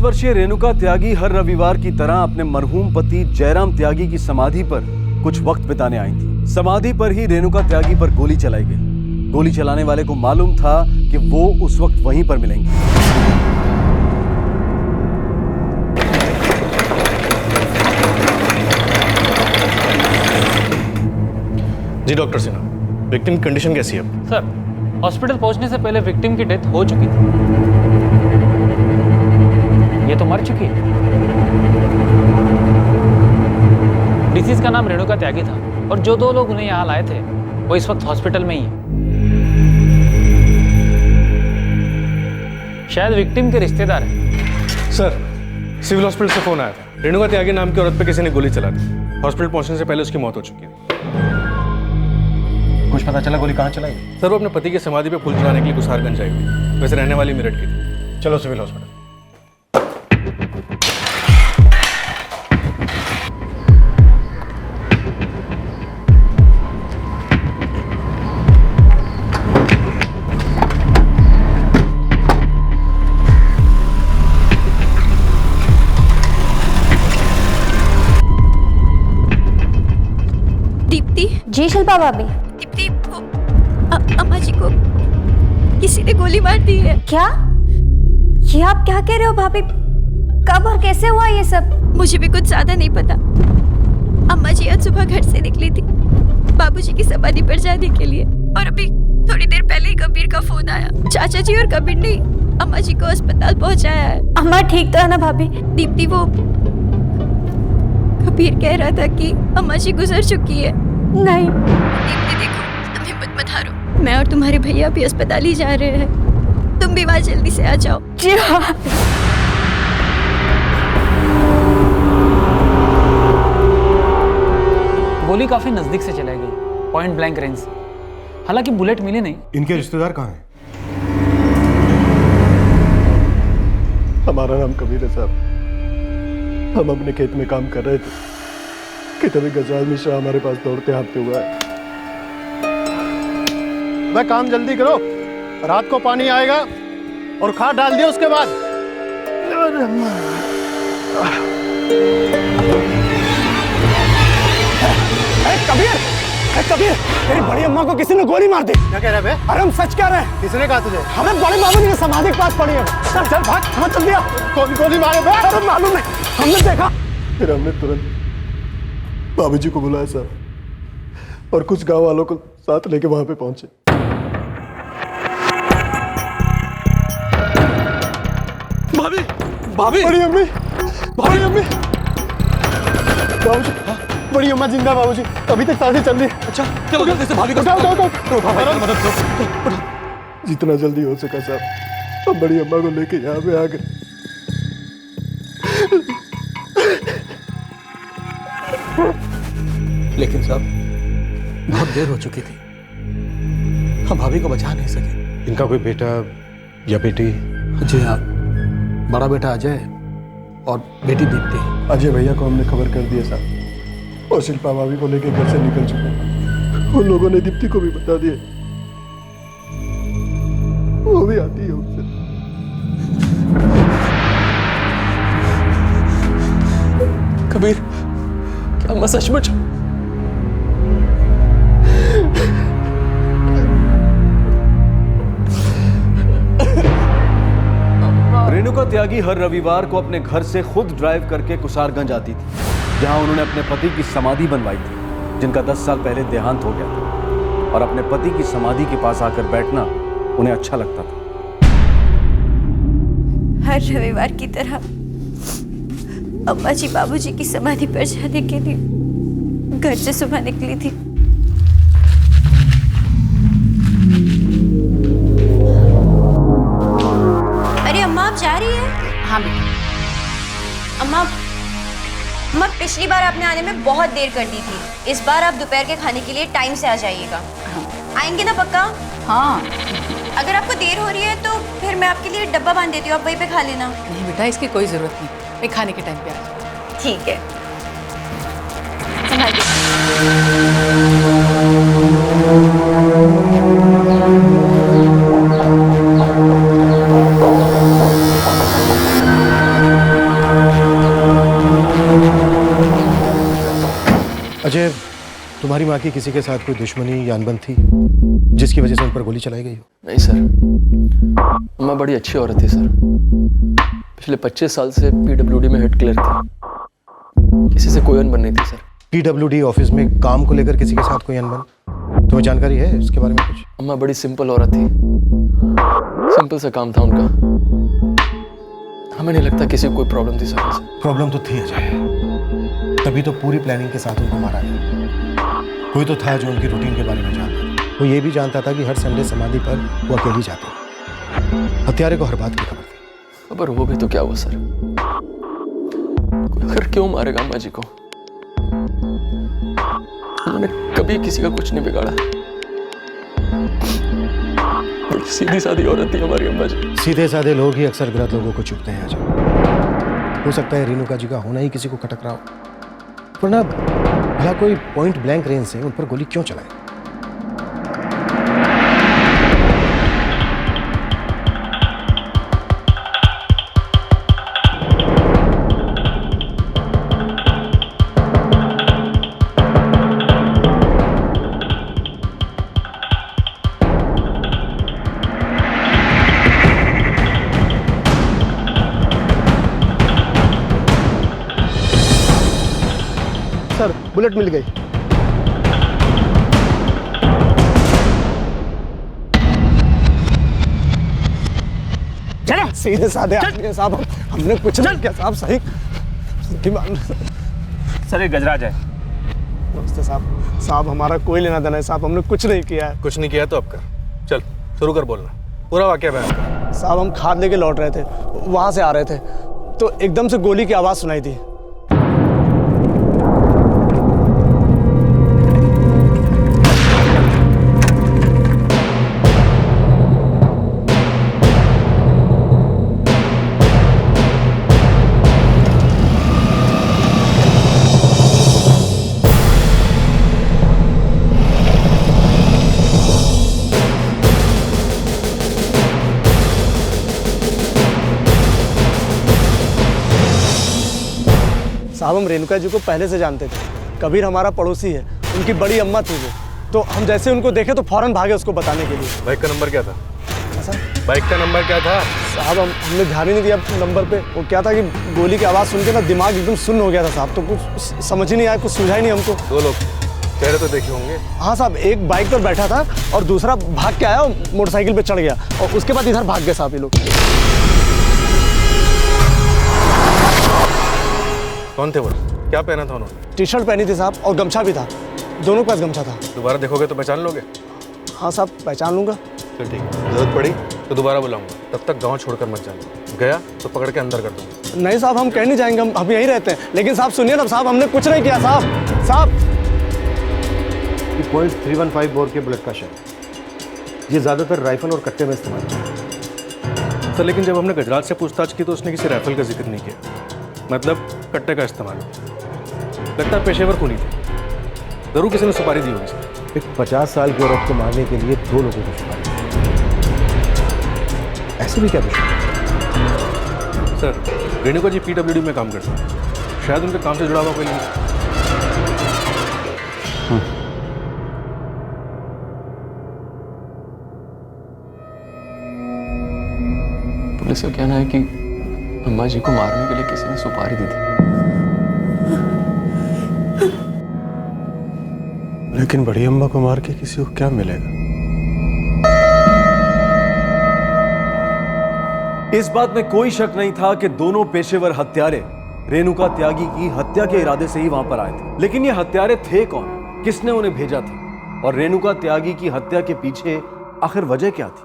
Speaker 1: वर्षीय रेणुका त्यागी हर रविवार की तरह अपने मरहूम पति जयराम त्यागी की समाधि पर कुछ वक्त बिताने आई थी। समाधि पर ही रेणुका त्यागी पर गोली चलाई गई। गोली चलाने वाले को मालूम था कि वो उस वक्त वहीं पर मिलेंगे।
Speaker 9: जी डॉक्टर सिन्हा, विक्टिम की कंडीशन कैसी है?
Speaker 11: सर, हॉस्पिटल पहुंचने से पहले विक्टिम की डेथ हो चुकी थी। ये तो मर चुकी है। डिसीज का नाम रेणुका त्यागी था और जो दो लोग उन्हें यहाँ लाए थे वो इस वक्त हॉस्पिटल में ही है। शायद विक्टिम के रिश्तेदार हैं।
Speaker 9: सर, सिविल हॉस्पिटल से फोन आया था। रेणुका त्यागी नाम की औरत पे किसी ने गोली चला दी। हॉस्पिटल पहुंचने से पहले उसकी मौत हो चुकी है।
Speaker 1: कुछ पता चला गोली कहाँ चलाई?
Speaker 9: सर, वो अपने पति की समाधि पे फूल चढ़ाने के लिए कुसारगंज आई हुई। वैसे रहने वाली मेरठ की थी।
Speaker 1: चलो सिविल हॉस्पिटल।
Speaker 4: जी शिल्पा भाभी।
Speaker 12: दीप्ति, वो अम्मा जी को किसी ने गोली मार दी है।
Speaker 4: क्या? ये आप क्या कह रहे हो भाभी? कब और कैसे हुआ ये सब?
Speaker 12: मुझे भी कुछ ज्यादा नहीं पता। अम्मा जी आज सुबह घर से निकली थी बाबूजी की समाधि पर जाने के लिए, और अभी थोड़ी देर पहले ही कबीर का फोन आया। चाचा जी और कबीर ने अम्मा जी को अस्पताल पहुंचाया है।
Speaker 4: अम्मा ठीक तो है ना भाभी?
Speaker 12: दीप्ति, वो कबीर कह रहा था कि अम्मा जी गुजर चुकी है।
Speaker 4: नहीं
Speaker 12: दीप्ति देखो, तुम हिम्मत मत हारो। मैं और तुम्हारे भैया भी अस्पताल ही जा रहे हैं। तुम भी वहाँ जल्दी से आ जाओ।
Speaker 4: जी हाँ।
Speaker 11: गोली काफी नजदीक से चलाई गई, पॉइंट ब्लैंक रेंज से। हालांकि बुलेट मिले नहीं।
Speaker 9: इनके रिश्तेदार कहाँ हैं? हमारा नाम कबीर है साहब। हम अपने खेत में काम कर रहे थे कि तभी गजराज मिश्रा हमारे पास दौड़ते हाँफते हुआ है।
Speaker 14: वह काम जल्दी करो, रात को पानी आएगा और खाद डाल दिया उसके बाद।
Speaker 15: कबीर, कबीर, तेरी बड़ी अम्मा को किसी ने गोली मार दी।
Speaker 14: क्या कह रहे हैं?
Speaker 15: अरे हम सच कह रहे हैं।
Speaker 14: किसने कहा तुझे?
Speaker 15: हमें बड़े बाबूजी की समाधि के पास पड़ी है। चल चल भाग, मत जल्दी आ।
Speaker 14: कौन गोली मारे?
Speaker 15: अरे मालूम नहीं, हमने देखा।
Speaker 9: फिर हमने तुरंत बाबूजी को बुलाया साहब और कुछ गांव वालों को साथ लेके वहां पे पहुंचे।
Speaker 15: भाभी, भाभी,
Speaker 9: बड़ी अम्मी, बड़ी अम्मी, बाबूजी, बड़ी अम्मा जिंदा। बाबूजी अभी तक सांसें चल रही है।
Speaker 15: अच्छा चलो जल्दी से भाभी को
Speaker 9: उठाओ, उठाओ, उठाओ, मदद करो जितना जल्दी हो सका साहब।
Speaker 14: हम बड़ी अम्मा को लेके यहाँ पे आ गए। लेकिन साहब बहुत देर हो चुकी थी, हम भाभी को बचा नहीं सके।
Speaker 9: इनका कोई बेटा या बेटी?
Speaker 14: जी हाँ, बड़ा बेटा अजय और बेटी दीप्ति। अजय भैया को हमने खबर कर दिया साहब, और शिल्पा भाभी को लेके घर से निकल चुके। उन लोगों ने दीप्ति को भी बता दिया, वो भी आती है उनसे।
Speaker 9: कबीर, क्या मैं सचमुच?
Speaker 1: रेणुका त्यागी हर रविवार को अपने घर से खुद ड्राइव करके कुसारगंज आती थी, जहां उन्होंने अपने पति की समाधि बनवाई थी, जिनका 10 साल पहले देहांत हो गया था। और अपने पति की समाधि के पास आकर बैठना उन्हें अच्छा लगता था।
Speaker 12: हर रविवार की तरह अम्मा जी बाबूजी की समाधि पर जाने के लिए घर से सुबह निकली थी। अरे अम्मा, आप जा रही हैं?
Speaker 4: हाँ बेटा।
Speaker 12: अम्मा पिछली बार आपने आने में बहुत देर कर दी थी, इस बार आप दोपहर के खाने के लिए टाइम से आ जाइएगा। आएंगे ना पक्का?
Speaker 4: हाँ।
Speaker 12: अगर आपको देर हो रही है तो फिर मैं आपके लिए डब्बा बांध देती हूँ, आप वहीं पे खा लेना।
Speaker 4: नहीं बेटा, इसकी कोई जरूरत नहीं, मैं खाने के टाइम पे आ जाऊँ।
Speaker 12: ठीक है।
Speaker 14: अजय, तुम्हारी माँ की किसी के साथ कोई दुश्मनी या अनबन थी जिसकी वजह से उन पर गोली चलाई गई हो?
Speaker 16: नहीं सर, अम्मा बड़ी अच्छी औरत थी सर। पिछले 25 साल से पीडब्ल्यूडी में हेड क्लर्क थी, किसी से कोई अनबन नहीं थी सर।
Speaker 14: पीडब्ल्यूडी ऑफिस में काम को लेकर किसी के साथ कोई अनबन? तुम्हें जानकारी है इसके बारे में कुछ?
Speaker 16: अम्मा बड़ी सिंपल औरत थी, सिंपल सा काम था उनका। हमें नहीं लगता किसी को कोई प्रॉब्लम थी सर।
Speaker 14: प्रॉब्लम तो थी अजय, तभी तो पूरी प्लानिंग के साथ उनको मारा गया। कोई तो था जो उनकी रूटीन के बारे में जानता था। वो ये भी जानता था कि हर संडे समाधि पर वो अकेली जाती। हत्यारे को हर बात की खबर थी।
Speaker 16: खबर हो भी तो क्या हुआ सर? आखिर क्यों मारेगा अम्मा जी को? उन्होंने कभी किसी का कुछ नहीं बिगाड़ा। बड़ी सीधी सादी औरत थी हमारी अम्मा जी।
Speaker 14: सीधे साधे लोग ही अक्सर गलत लोगों को चुपते हैं अजय। हो सकता है रेणुका जी का होना ही किसी को खटक रहा हो, वरना भला कोई पॉइंट ब्लैंक रेंज से उन पर गोली क्यों चलाए? सर, बुलेट मिल गई।
Speaker 15: चलो सीधे साधे आदमी हैं साहब, हमने कुछ नहीं किया साहब। सही
Speaker 7: सर, ये गजराज है।
Speaker 15: नमस्ते साहब। साहब हमारा कोई लेना देना है साहब, हमने कुछ नहीं किया है।
Speaker 9: कुछ नहीं किया तो अब कर। चल शुरू कर बोलना, पूरा वाकया बयान कर।
Speaker 15: साहब हम खाद लेके लौट रहे थे, वहां से आ रहे थे तो एकदम से गोली की आवाज सुनाई दी। साहब हम रेणुका जी को पहले से जानते थे। कबीर हमारा पड़ोसी है, उनकी बड़ी अम्मा थी वो। तो हम जैसे उनको देखे तो फौरन भागे उसको बताने के लिए।
Speaker 9: बाइक का नंबर क्या था?
Speaker 15: सर
Speaker 9: बाइक का नंबर क्या था?
Speaker 15: साहब हमने ध्यान ही नहीं दिया नंबर पे। वो क्या था कि गोली की आवाज़ सुन के ना दिमाग एकदम सुन्न हो गया था साहब, तो कुछ समझ ही नहीं आया, कुछ सुझा ही नहीं हमको।
Speaker 9: 2 लोग चेहरे तो देखे होंगे।
Speaker 15: हाँ साहब, एक बाइक पर बैठा था और दूसरा भाग के आया, मोटरसाइकिल पे चढ़ गया और उसके बाद इधर भाग गए साहब ये लोग।
Speaker 9: कौन थे वो? क्या पहना था उन्होंने?
Speaker 15: टी शर्ट पहनी थी साहब और गमछा भी था, दोनों के पास गमछा था।
Speaker 9: दोबारा देखोगे तो पहचान लोगे?
Speaker 15: हाँ साहब पहचान लूंगा।
Speaker 9: चल ठीक है, जरूरत पड़ी तो दोबारा बुलाऊंगा, तब तक गांव छोड़कर मत जाना। गया तो पकड़ के अंदर कर दूंगा।
Speaker 15: नहीं साहब, हम कहीं नहीं जाएंगे, हम यहीं रहते हैं। लेकिन साहब सुनिए ना साहब, हमने कुछ नहीं किया साहब। साहब
Speaker 14: ये .315 बोर के बुलेट का शेल, ये ज़्यादातर राइफल और कट्टे में इस्तेमाल होता है।
Speaker 9: सर लेकिन जब हमने गजराज से पूछताछ की तो उसने किसी राइफल का जिक्र नहीं किया, मतलब कट्टे का इस्तेमाल। लगता है पेशेवर खूनी थे, जरूर किसी ने सुपारी दी होगी सर।
Speaker 14: एक 50 साल की औरत को मारने के लिए 2 लोगों को सुपारी, ऐसे भी क्या दुश्मन?
Speaker 9: सर रेणुका जी PWD में काम करते हैं, शायद उनके काम से जुड़ा हुआ कोई लिंक।
Speaker 16: पुलिस का कहना है कि अम्मा जी को मारने के लिए किसी ने सुपारी दी थी।
Speaker 14: लेकिन बड़ी अम्मा को मार के किसी को क्या मिलेगा?
Speaker 1: इस बात में कोई शक नहीं था कि दोनों पेशेवर हत्यारे रेणुका त्यागी की हत्या के इरादे से ही वहां पर आए थे। लेकिन ये हत्यारे थे कौन, किसने उन्हें भेजा था, और रेणुका त्यागी की हत्या के पीछे आखिर वजह क्या थी?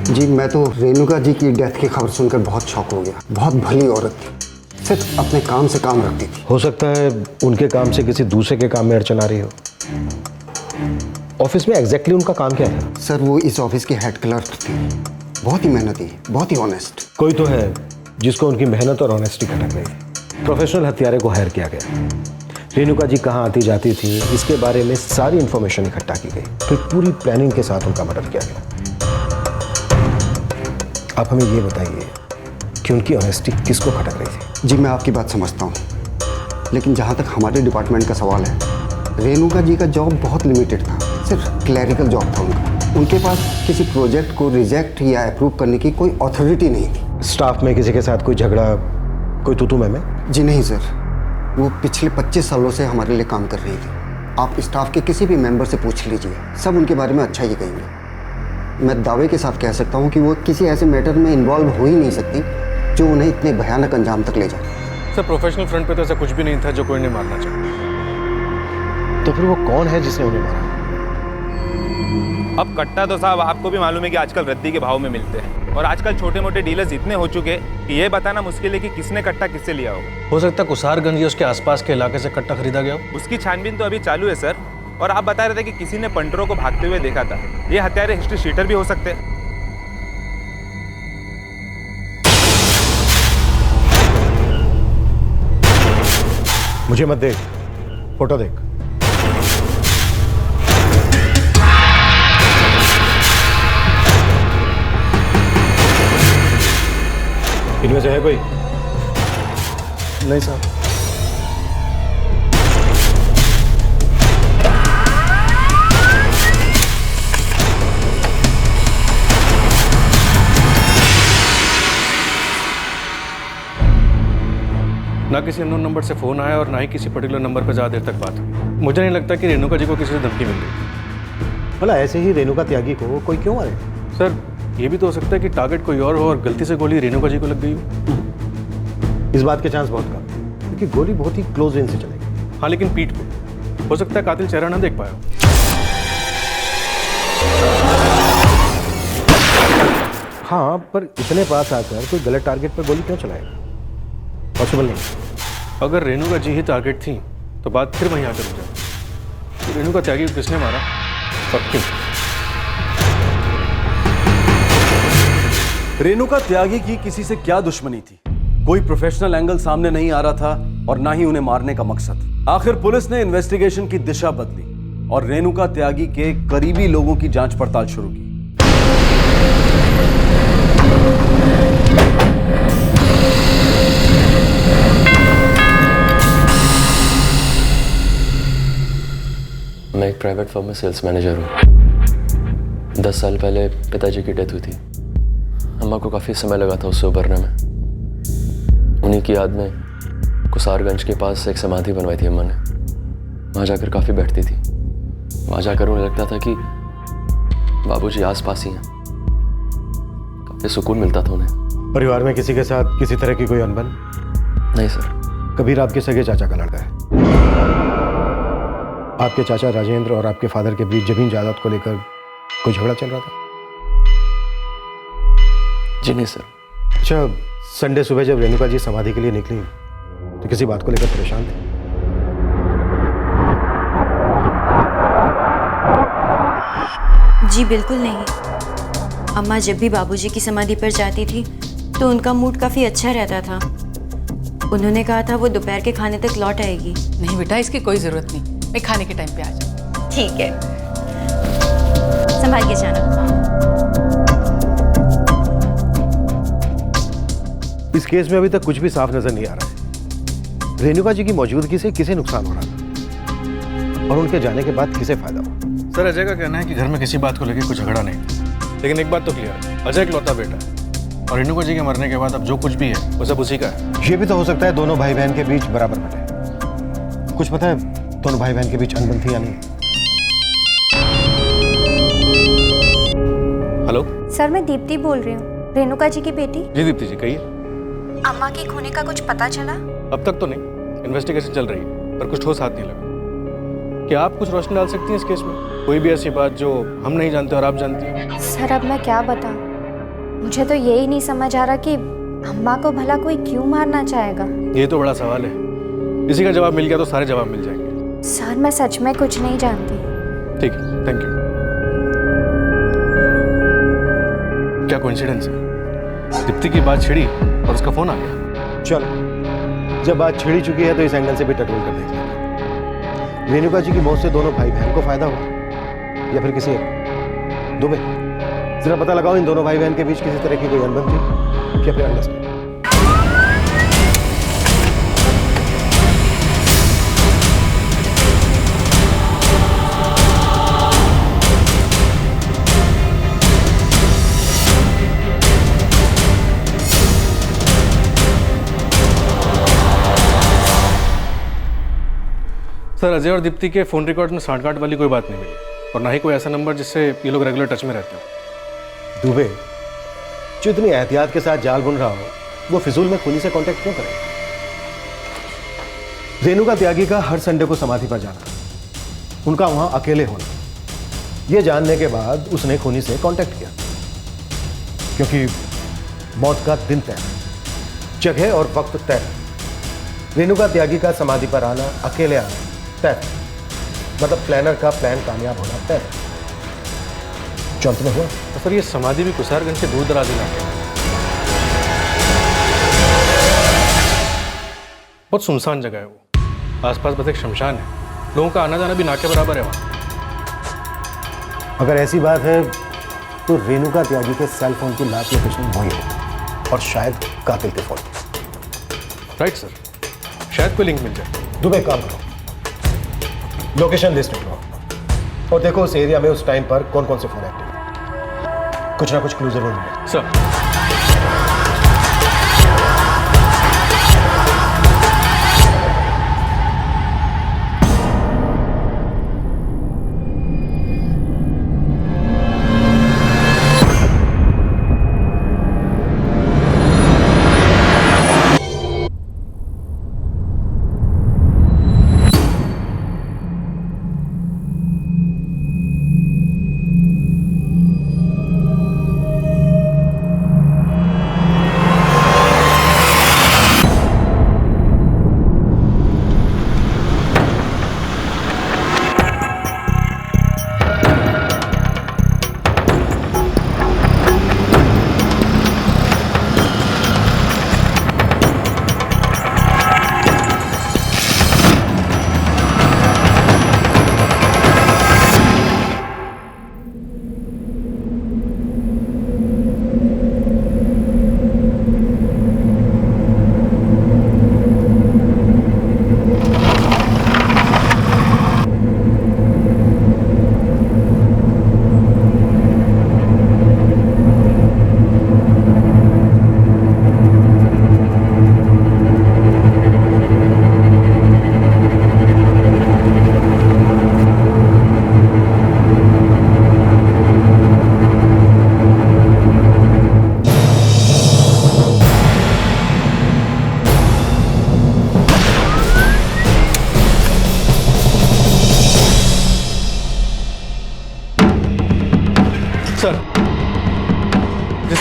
Speaker 17: जी मैं तो रेणुका जी की डेथ की खबर सुनकर बहुत शॉक हो गया। बहुत भली औरत थी, सिर्फ अपने काम से काम रखती थी।
Speaker 14: हो सकता है उनके काम से किसी दूसरे के काम में अड़चन आ रही हो। ऑफिस में एग्जैक्टली उनका काम क्या है?
Speaker 17: सर वो इस ऑफिस की हेड क्लर्क थी, बहुत ही मेहनती, बहुत ही ऑनेस्ट।
Speaker 14: कोई तो है जिसको उनकी मेहनत और ऑनेस्टी खटक रही है। प्रोफेशनल हत्यारे को हायर किया गया। रेणुका जी कहाँ आती जाती थी इसके बारे में सारी इंफॉर्मेशन इकट्ठा की गई, फिर पूरी प्लानिंग के साथ उनका मर्डर किया गया। आप हमें ये बताइए कि उनकी ऑनेस्टी किसको खटक रही थी?
Speaker 17: जी मैं आपकी बात समझता हूँ, लेकिन जहाँ तक हमारे डिपार्टमेंट का सवाल है, रेणुका जी का जॉब बहुत लिमिटेड था, सिर्फ क्लैरिकल जॉब था उनका। उनके पास किसी प्रोजेक्ट को रिजेक्ट या अप्रूव करने की कोई अथॉरिटी नहीं थी।
Speaker 14: स्टाफ में किसी के साथ कोई झगड़ा, कोई तू में?
Speaker 17: जी नहीं सर, वो पिछले 25 सालों से हमारे लिए काम कर रही थी। आप स्टाफ के किसी भी मेंबर से पूछ लीजिए, सब उनके बारे में अच्छा ही कहेंगे। मैं दावे के साथ कह सकता हूँ कि वो किसी ऐसे मैटर में इन्वॉल्व हो ही नहीं सकती जो उन्हें इतने भयानक अंजाम तक ले जाए।
Speaker 9: सर प्रोफेशनल फ्रंट पे तो ऐसा कुछ भी नहीं था जो कोई ने मारना चाहे।
Speaker 14: तो फिर वो कौन है जिसने उन्हें मारा?
Speaker 2: अब कट्टा तो साहब आपको भी मालूम है कि आजकल रद्दी के भाव में मिलते हैं, और आजकल छोटे मोटे डीलर्स इतने हो चुके कि ये बताना मुश्किल है कि किसने कट्टा किससे लिया होगा।
Speaker 9: हो सकता है कुसारगंज या उसके आसपास के इलाके से कट्टा खरीदा गया हो।
Speaker 2: उसकी छानबीन तो अभी चालू है सर, और आप बता रहे थे कि किसी ने पंटरों को भागते हुए देखा था। ये हत्यारे हिस्ट्री शीटर भी हो सकते हैं।
Speaker 14: मुझे मत देख, फोटो देख। इनमें से है कोई?
Speaker 15: नहीं साहब।
Speaker 9: ना किसी अननोन नंबर से फ़ोन आया और ना ही किसी पर्टिकुलर नंबर पर ज़्यादा देर तक बात हुई। मुझे नहीं लगता कि रेणुका जी को किसी से धमकी मिल गई।
Speaker 14: भला ऐसे ही रेणुका त्यागी को कोई क्यों मारे?
Speaker 9: सर ये भी तो हो सकता है कि टारगेट कोई और हो और गलती से गोली रेणुका जी को लग गई हो।
Speaker 14: इस बात के चांस बहुत कम, क्योंकि गोली बहुत ही क्लोज रेंज से चलेगी।
Speaker 9: हाँ लेकिन पीठ पे हो सकता है कातिल चेहरा ना देख पाया हो।
Speaker 14: हाँ पर इतने पास आकर कोई गलत टारगेट पर गोली क्यों चलाएगा? पॉसिबल नहीं।
Speaker 9: अगर रेणुका जी ही टारगेट थी तो बात फिर वहीं आकर हो जाए। तो रेणुका त्यागी को किसने मारा और क्यों?
Speaker 1: रेणुका त्यागी की किसी से क्या दुश्मनी थी? कोई प्रोफेशनल एंगल सामने नहीं आ रहा था और ना ही उन्हें मारने का मकसद। आखिर पुलिस ने इन्वेस्टिगेशन की दिशा बदली और रेणुका त्यागी के करीबी लोगों की जांच पड़ताल शुरू की।
Speaker 16: मैं एक प्राइवेट फर्म में सेल्स मैनेजर हूँ। 10 साल पहले पिताजी की डेथ हुई थी। अम्मा को काफ़ी समय लगा था उससे उभरने में। उन्हीं की याद में कुसारगंज के पास एक समाधि बनवाई थी अम्मा ने। वहाँ जाकर काफ़ी बैठती थी। वहाँ जाकर उन्हें लगता था कि बाबूजी आस पास ही हैं। ये सुकून मिलता था उन्हें।
Speaker 14: परिवार में किसी के साथ किसी तरह की कोई अनबन?
Speaker 16: नहीं सर।
Speaker 14: कबीर आपके सगे चाचा का लड़का है। आपके चाचा राजेंद्र और आपके फादर के बीच जमीन जायदाद को लेकर कोई झगड़ा चल रहा था?
Speaker 16: जी नहीं सर।
Speaker 14: अच्छा, संडे सुबह जब रेणुका जी समाधि के लिए निकली तो किसी बात को लेकर परेशान थे?
Speaker 4: जी बिल्कुल नहीं। अम्मा जब भी बाबूजी की समाधि पर जाती थी तो उनका मूड काफ़ी अच्छा रहता था। उन्होंने कहा था वो दोपहर के खाने तक लौट आएगी।
Speaker 18: नहीं बेटा, इसकी कोई ज़रूरत नहीं, मैं खाने के टाइम पे आ जाऊँ।
Speaker 4: ठीक है, संभाल के जाना।
Speaker 14: इस केस में अभी तक कुछ भी साफ नजर नहीं आ रहा है। रेणुका जी की मौजूदगी से किसे नुकसान हो रहा था और उनके जाने के बाद किसे फायदा हुआ?
Speaker 9: सर, अजय का कहना है कि घर में किसी बात को लेकर कुछ झगड़ा नहीं, लेकिन एक बात तो क्लियर है, अजय इकलौता बेटा है और रेणुका जी के मरने के बाद अब जो कुछ भी है वो सब उसी का है।
Speaker 14: ये भी तो हो सकता है दोनों भाई बहन के बीच बराबर बटे। कुछ पता है दोनों भाई बहन के बीच अनबन थी या नहीं?
Speaker 9: हेलो
Speaker 4: सर, मैं दीप्ति बोल रही हूँ, रेणुका जी की बेटी।
Speaker 9: जी दीप्ति जी, कहिए।
Speaker 4: अम्मा के खोने का कुछ पता चला?
Speaker 9: अब तक तो नहीं, इन्वेस्टिगेशन चल रही है, पर कुछ ठोस हाथ नहीं लगा। क्या आप कुछ रोशनी डाल सकती हैं इस केस में? कोई भी ऐसी बात जो हम नहीं जानते और आप जानती हैं?
Speaker 4: सर, अब मैं क्या बताऊं? मुझे तो यही नहीं समझ आ रहा कि अम्मा को भला कोई क्यों मारना चाहेगा।
Speaker 9: ये तो बड़ा सवाल है, इसी का जवाब मिल गया तो सारे जवाब मिल जाएंगे।
Speaker 4: सर, मैं सच में कुछ नहीं जानती।
Speaker 9: ठीक है, थैंक यू। क्या कोइंसिडेंस है, दीप्ति की बात छिड़ी और उसका फोन आ गया।
Speaker 14: चलो, जब बात छिड़ी चुकी है तो इस एंगल से भी टटोल कर देख लेंगे। रेणुका जी की मौत से दोनों भाई बहन को फायदा हुआ या फिर किसी एक? दुबे, जरा पता लगाओ इन दोनों भाई बहन के बीच किसी तरह की कोई अनबन थी या फिर अंडरस्टैंडिंग।
Speaker 9: सर, अजय और दीप्ति के फ़ोन रिकॉर्ड में सांठगांठ वाली कोई बात नहीं मिली और ना ही कोई ऐसा नंबर जिससे ये लोग रेगुलर टच में रहते हो।
Speaker 14: दुबे, जो इतनी एहतियात के साथ जाल बुन रहा हो वो फिजूल में खूनी से कांटेक्ट क्यों करे? रेणुका त्यागी का हर संडे को समाधि पर जाना, उनका वहां अकेले होना, यह जानने के बाद उसने खूनी से कांटेक्ट किया क्योंकि मौत का दिन तय, जगह और वक्त तय। रेणुका त्यागी का समाधि पर आना, अकेले आना तय, मतलब प्लानर का प्लान कामयाब होना तय। जो अंत में हुआ।
Speaker 9: तो सर, ये समाधि भी कुसारगंज के दूर दराज इलाके में, बहुत सुनसान जगह है वो, आसपास बस एक शमशान है, लोगों का आना जाना भी ना के बराबर है वहाँ।
Speaker 14: अगर ऐसी बात है तो रेणुका त्यागी के सेल फोन की लाइव लोकेशन वही है और शायद कातिल के फोन।
Speaker 9: राइट सर, शायद कोई लिंक मिल जाए।
Speaker 14: दुबे, काम करो, लोकेशन लिस्ट निकालो और देखो उस एरिया में उस टाइम पर कौन कौन से फोन एक्टिव है। कुछ ना कुछ क्लू जरूर मिले।
Speaker 9: सर,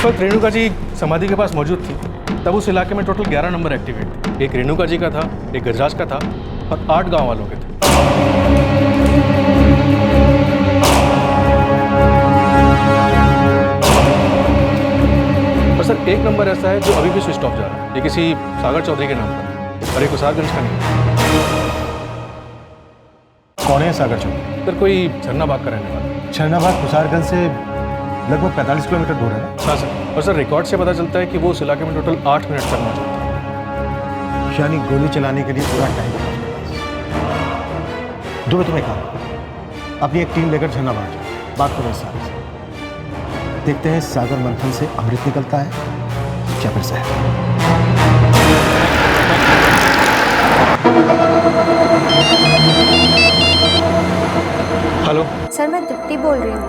Speaker 9: वक्त रेणुका जी समाधि के पास मौजूद थी तब उस इलाके में टोटल 11 नंबर एक्टिवेट थे। एक रेणुका जी का था, एक गजराज का था और 8 गांव वालों के थे। और सर एक नंबर ऐसा है जो अभी भी स्विच ऑफ जा रहा है। ये किसी सागर चौधरी के नाम पर और एक कुसारगंज का नहीं।
Speaker 14: कौन है सागर चौधरी?
Speaker 9: सर कोई झरनाबाग का रहने वाला।
Speaker 14: झरनाबाग कुसारगंज से लगभग 45 किलोमीटर दूर है ना?
Speaker 9: हाँ सर। और सर रिकॉर्ड से पता चलता है कि वो उस इलाके में टोटल 8 मिनट तक मौजूद था।
Speaker 14: यानी गोली चलाने के लिए पूरा टाइम था। दुबे तुम्हें कहा अपनी एक टीम लेकर झरनाबाग जाओ, बात करो सागर से। देखते हैं सागर मंथन से अमृत निकलता है क्या फिर से।
Speaker 9: हेलो
Speaker 19: सर, मैं तृप्ति बोल रही हूँ।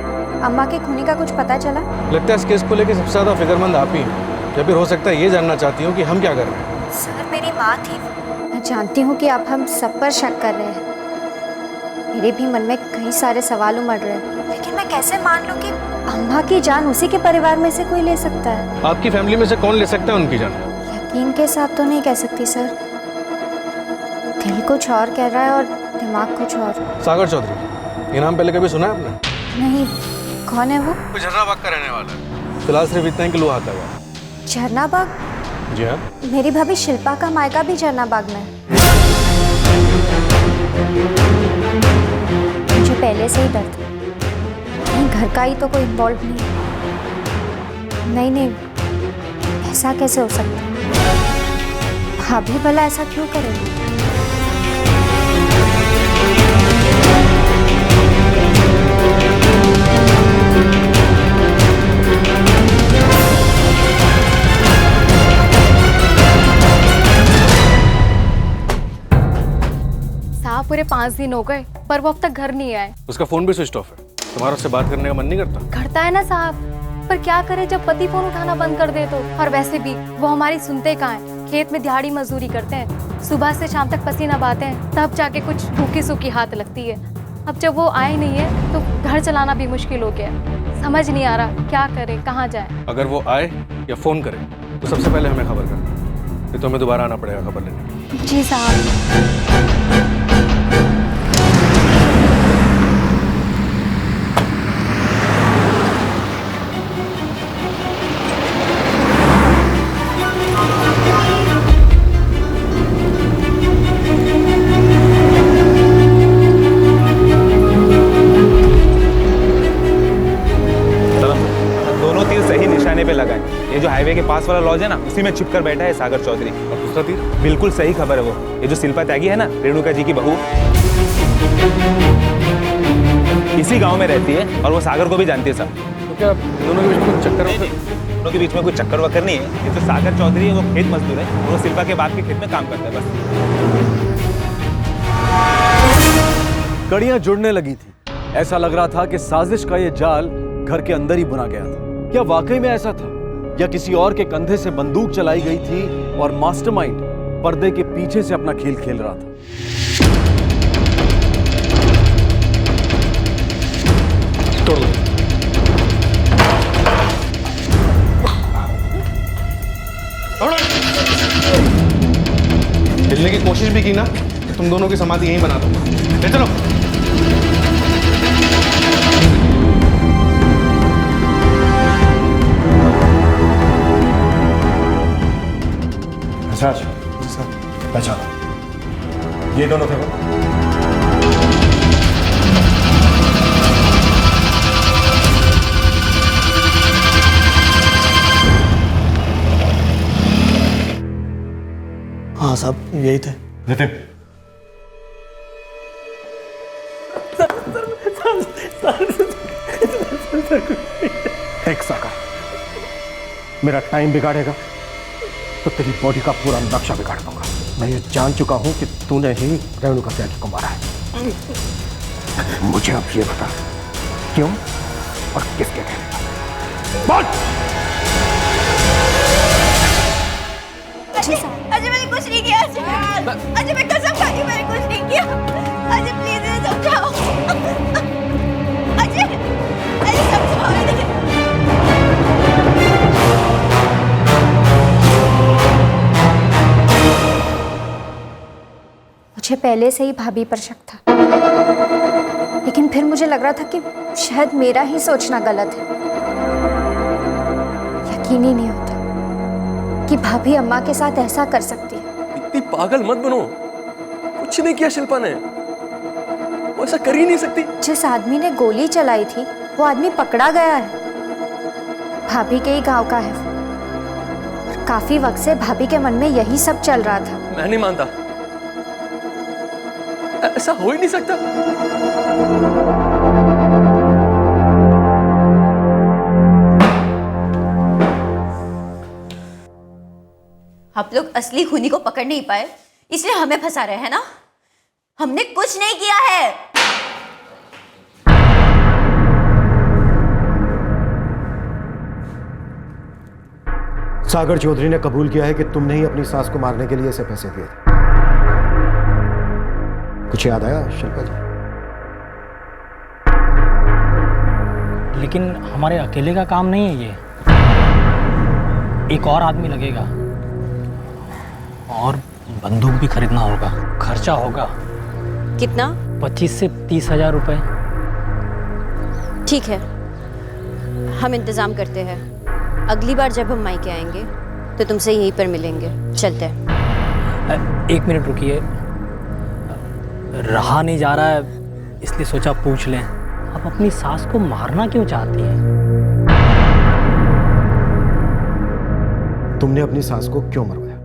Speaker 19: अम्मा के खूनी का कुछ पता चला?
Speaker 9: लगता है इस केस को लेकर सबसे ज्यादा फिक्रमंद आप ही हैं। या फिर हो सकता है ये जानना चाहती हूँ कि हम क्या कर रहे हैं।
Speaker 19: सर, मेरी माँ थी। मैं जानती हूँ कि आप हम सब पर शक कर रहे हैं। मेरे भी मन में कई सारे सवाल उमड़ रहे हैं, लेकिन मैं कैसे मान लूँ कि अम्मा की जान उसी के परिवार में से कोई ले सकता है?
Speaker 9: आपकी फैमिली में से कौन ले सकता है उनकी जान?
Speaker 19: यकीन के साथ तो नहीं कह सकती सर। दिल कुछ और कह रहा है और दिमाग कुछ और।
Speaker 9: सागर चौधरी, ये नाम पहले कभी सुना है आपने?
Speaker 19: नहीं, कौन है वो?
Speaker 9: झरनाबाग का रहने वाला है। फिलहाल सिर्फ इतना ही कि लोहा आता है।
Speaker 19: झरनाबाग?
Speaker 9: जी हाँ।
Speaker 19: मेरी भाभी शिल्पा का मायका भी झरनाबाग में है। मुझे पहले से ही डर था, कहीं घर का ही तो कोई इन्वॉल्व नहीं है। नहीं नहीं, ऐसा कैसे हो सकता है? भाभी भला ऐसा क्यों करेगी?
Speaker 12: साहब पूरे 5 दिन हो गए पर वो अब तक घर नहीं आए।
Speaker 9: उसका फोन भी स्विच ऑफ है। तुम्हारा उससे बात करने का मन नहीं करता?
Speaker 12: करता है ना साहब, पर क्या करे जब पति फोन उठाना बंद कर दे तो। और वैसे भी वो हमारी सुनते कहाँ हैं। खेत में दिहाड़ी मजदूरी करते हैं, सुबह से शाम तक पसीना बहाते हैं, तब जाके कुछ भूखी सूखी हाथ लगती है। अब जब वो आए नहीं है तो घर चलाना भी मुश्किल हो गया। समझ नहीं आ रहा क्या करे, कहाँ जाए।
Speaker 9: अगर वो आए या फोन करे तो सबसे पहले हमें खबर करना, फिर तो हमें दोबारा आना पड़ेगा खबर लेने।
Speaker 12: जी साहब।
Speaker 2: पे लगाए। ये जो हाईवे के पास वाला लॉज है ना, उसी में छिपकर बैठा है सागर चौधरी। और दूसरा तीर? बिल्कुल सही खबर है वो। ये जो शिल्पा त्यागी है ना, रेणुका जी की बहू, इसी गांव में रहती है और वो सागर को भी जानती है साहब।
Speaker 9: तो क्या दोनों के बीच में कुछ चक्कर वक्कर?
Speaker 2: दोनों के बीच में कोई चक्कर वक्कर नहीं है। ये तो सागर चौधरी है, वो खेत मजदूर है और वो शिल्पा के बाप के खेत में काम करता है बस।
Speaker 1: कड़ियां जुड़ने लगी थी। ऐसा लग रहा था कि साजिश का ये जाल घर के अंदर ही बुना गया था। क्या वाकई में ऐसा था या किसी और के कंधे से बंदूक चलाई गई थी और मास्टरमाइंड पर्दे के पीछे से अपना खेल खेल रहा था?
Speaker 9: तोड़ दो। हिलने की कोशिश भी की ना, तुम दोनों की समाधि यहीं बना दूंगा। ले चलो।
Speaker 14: जी सर। पहचानो, ये दोनों थे वो।
Speaker 15: हाँ साहब, यही थे।
Speaker 14: नितिन, एक सागर, मेरा टाइम बिगाड़ेगा तो तेरी बॉडी का पूरा नक्शा बिगाड़ दूंगा। मैं ये जान चुका हूं कि तूने ही रेणुका त्यागी को मारा है। मुझे अब ये बता, क्यों और किसके कहने? बोल।
Speaker 20: अजय मैंने कुछ नहीं किया। अजय मैं कसम खाती हूँ मैंने कुछ नहीं किया। अजय प्लीज इन्हें समझाओ। अजय, अजय समझाओ इन्हें।
Speaker 19: मुझे पहले से ही भाभी पर शक था, लेकिन फिर मुझे लग रहा था कि शायद मेरा ही सोचना गलत है। यकीन ही नहीं होता कि भाभी अम्मा के साथ ऐसा कर सकती है।
Speaker 16: इतनी पागल मत बनो, कुछ नहीं किया शिल्पा ने, वो ऐसा कर ही नहीं सकती।
Speaker 19: जिस आदमी ने गोली चलाई थी वो आदमी पकड़ा गया है, भाभी के ही गांव का है और काफी वक्त से भाभी के मन में यही सब चल रहा था।
Speaker 16: मैं नहीं मानता, ऐसा हो ही नहीं सकता।
Speaker 4: आप लोग असली खूनी को पकड़ नहीं पाए, इसलिए हमें फंसा रहे हैं ना। हमने कुछ नहीं किया है।
Speaker 14: सागर चौधरी ने कबूल किया है कि तुमने ही अपनी सास को मारने के लिए इसे पैसे दिए थे। कुछ याद आया शिल्पा जी?
Speaker 11: लेकिन हमारे अकेले का काम नहीं है ये, एक और आदमी लगेगा और बंदूक भी खरीदना होगा, खर्चा होगा।
Speaker 4: कितना?
Speaker 11: 25 से 30 हजार रुपए।
Speaker 4: ठीक है, हम इंतजाम करते हैं। अगली बार जब हम मायके आएंगे तो तुमसे यहीं पर मिलेंगे। चलते हैं।
Speaker 11: 1 मिनट रुकिए, रहा नहीं जा रहा है इसलिए सोचा पूछ लें, आप अपनी सास को मारना क्यों चाहती हैं?
Speaker 14: तुमने अपनी सास को क्यों मरवाया?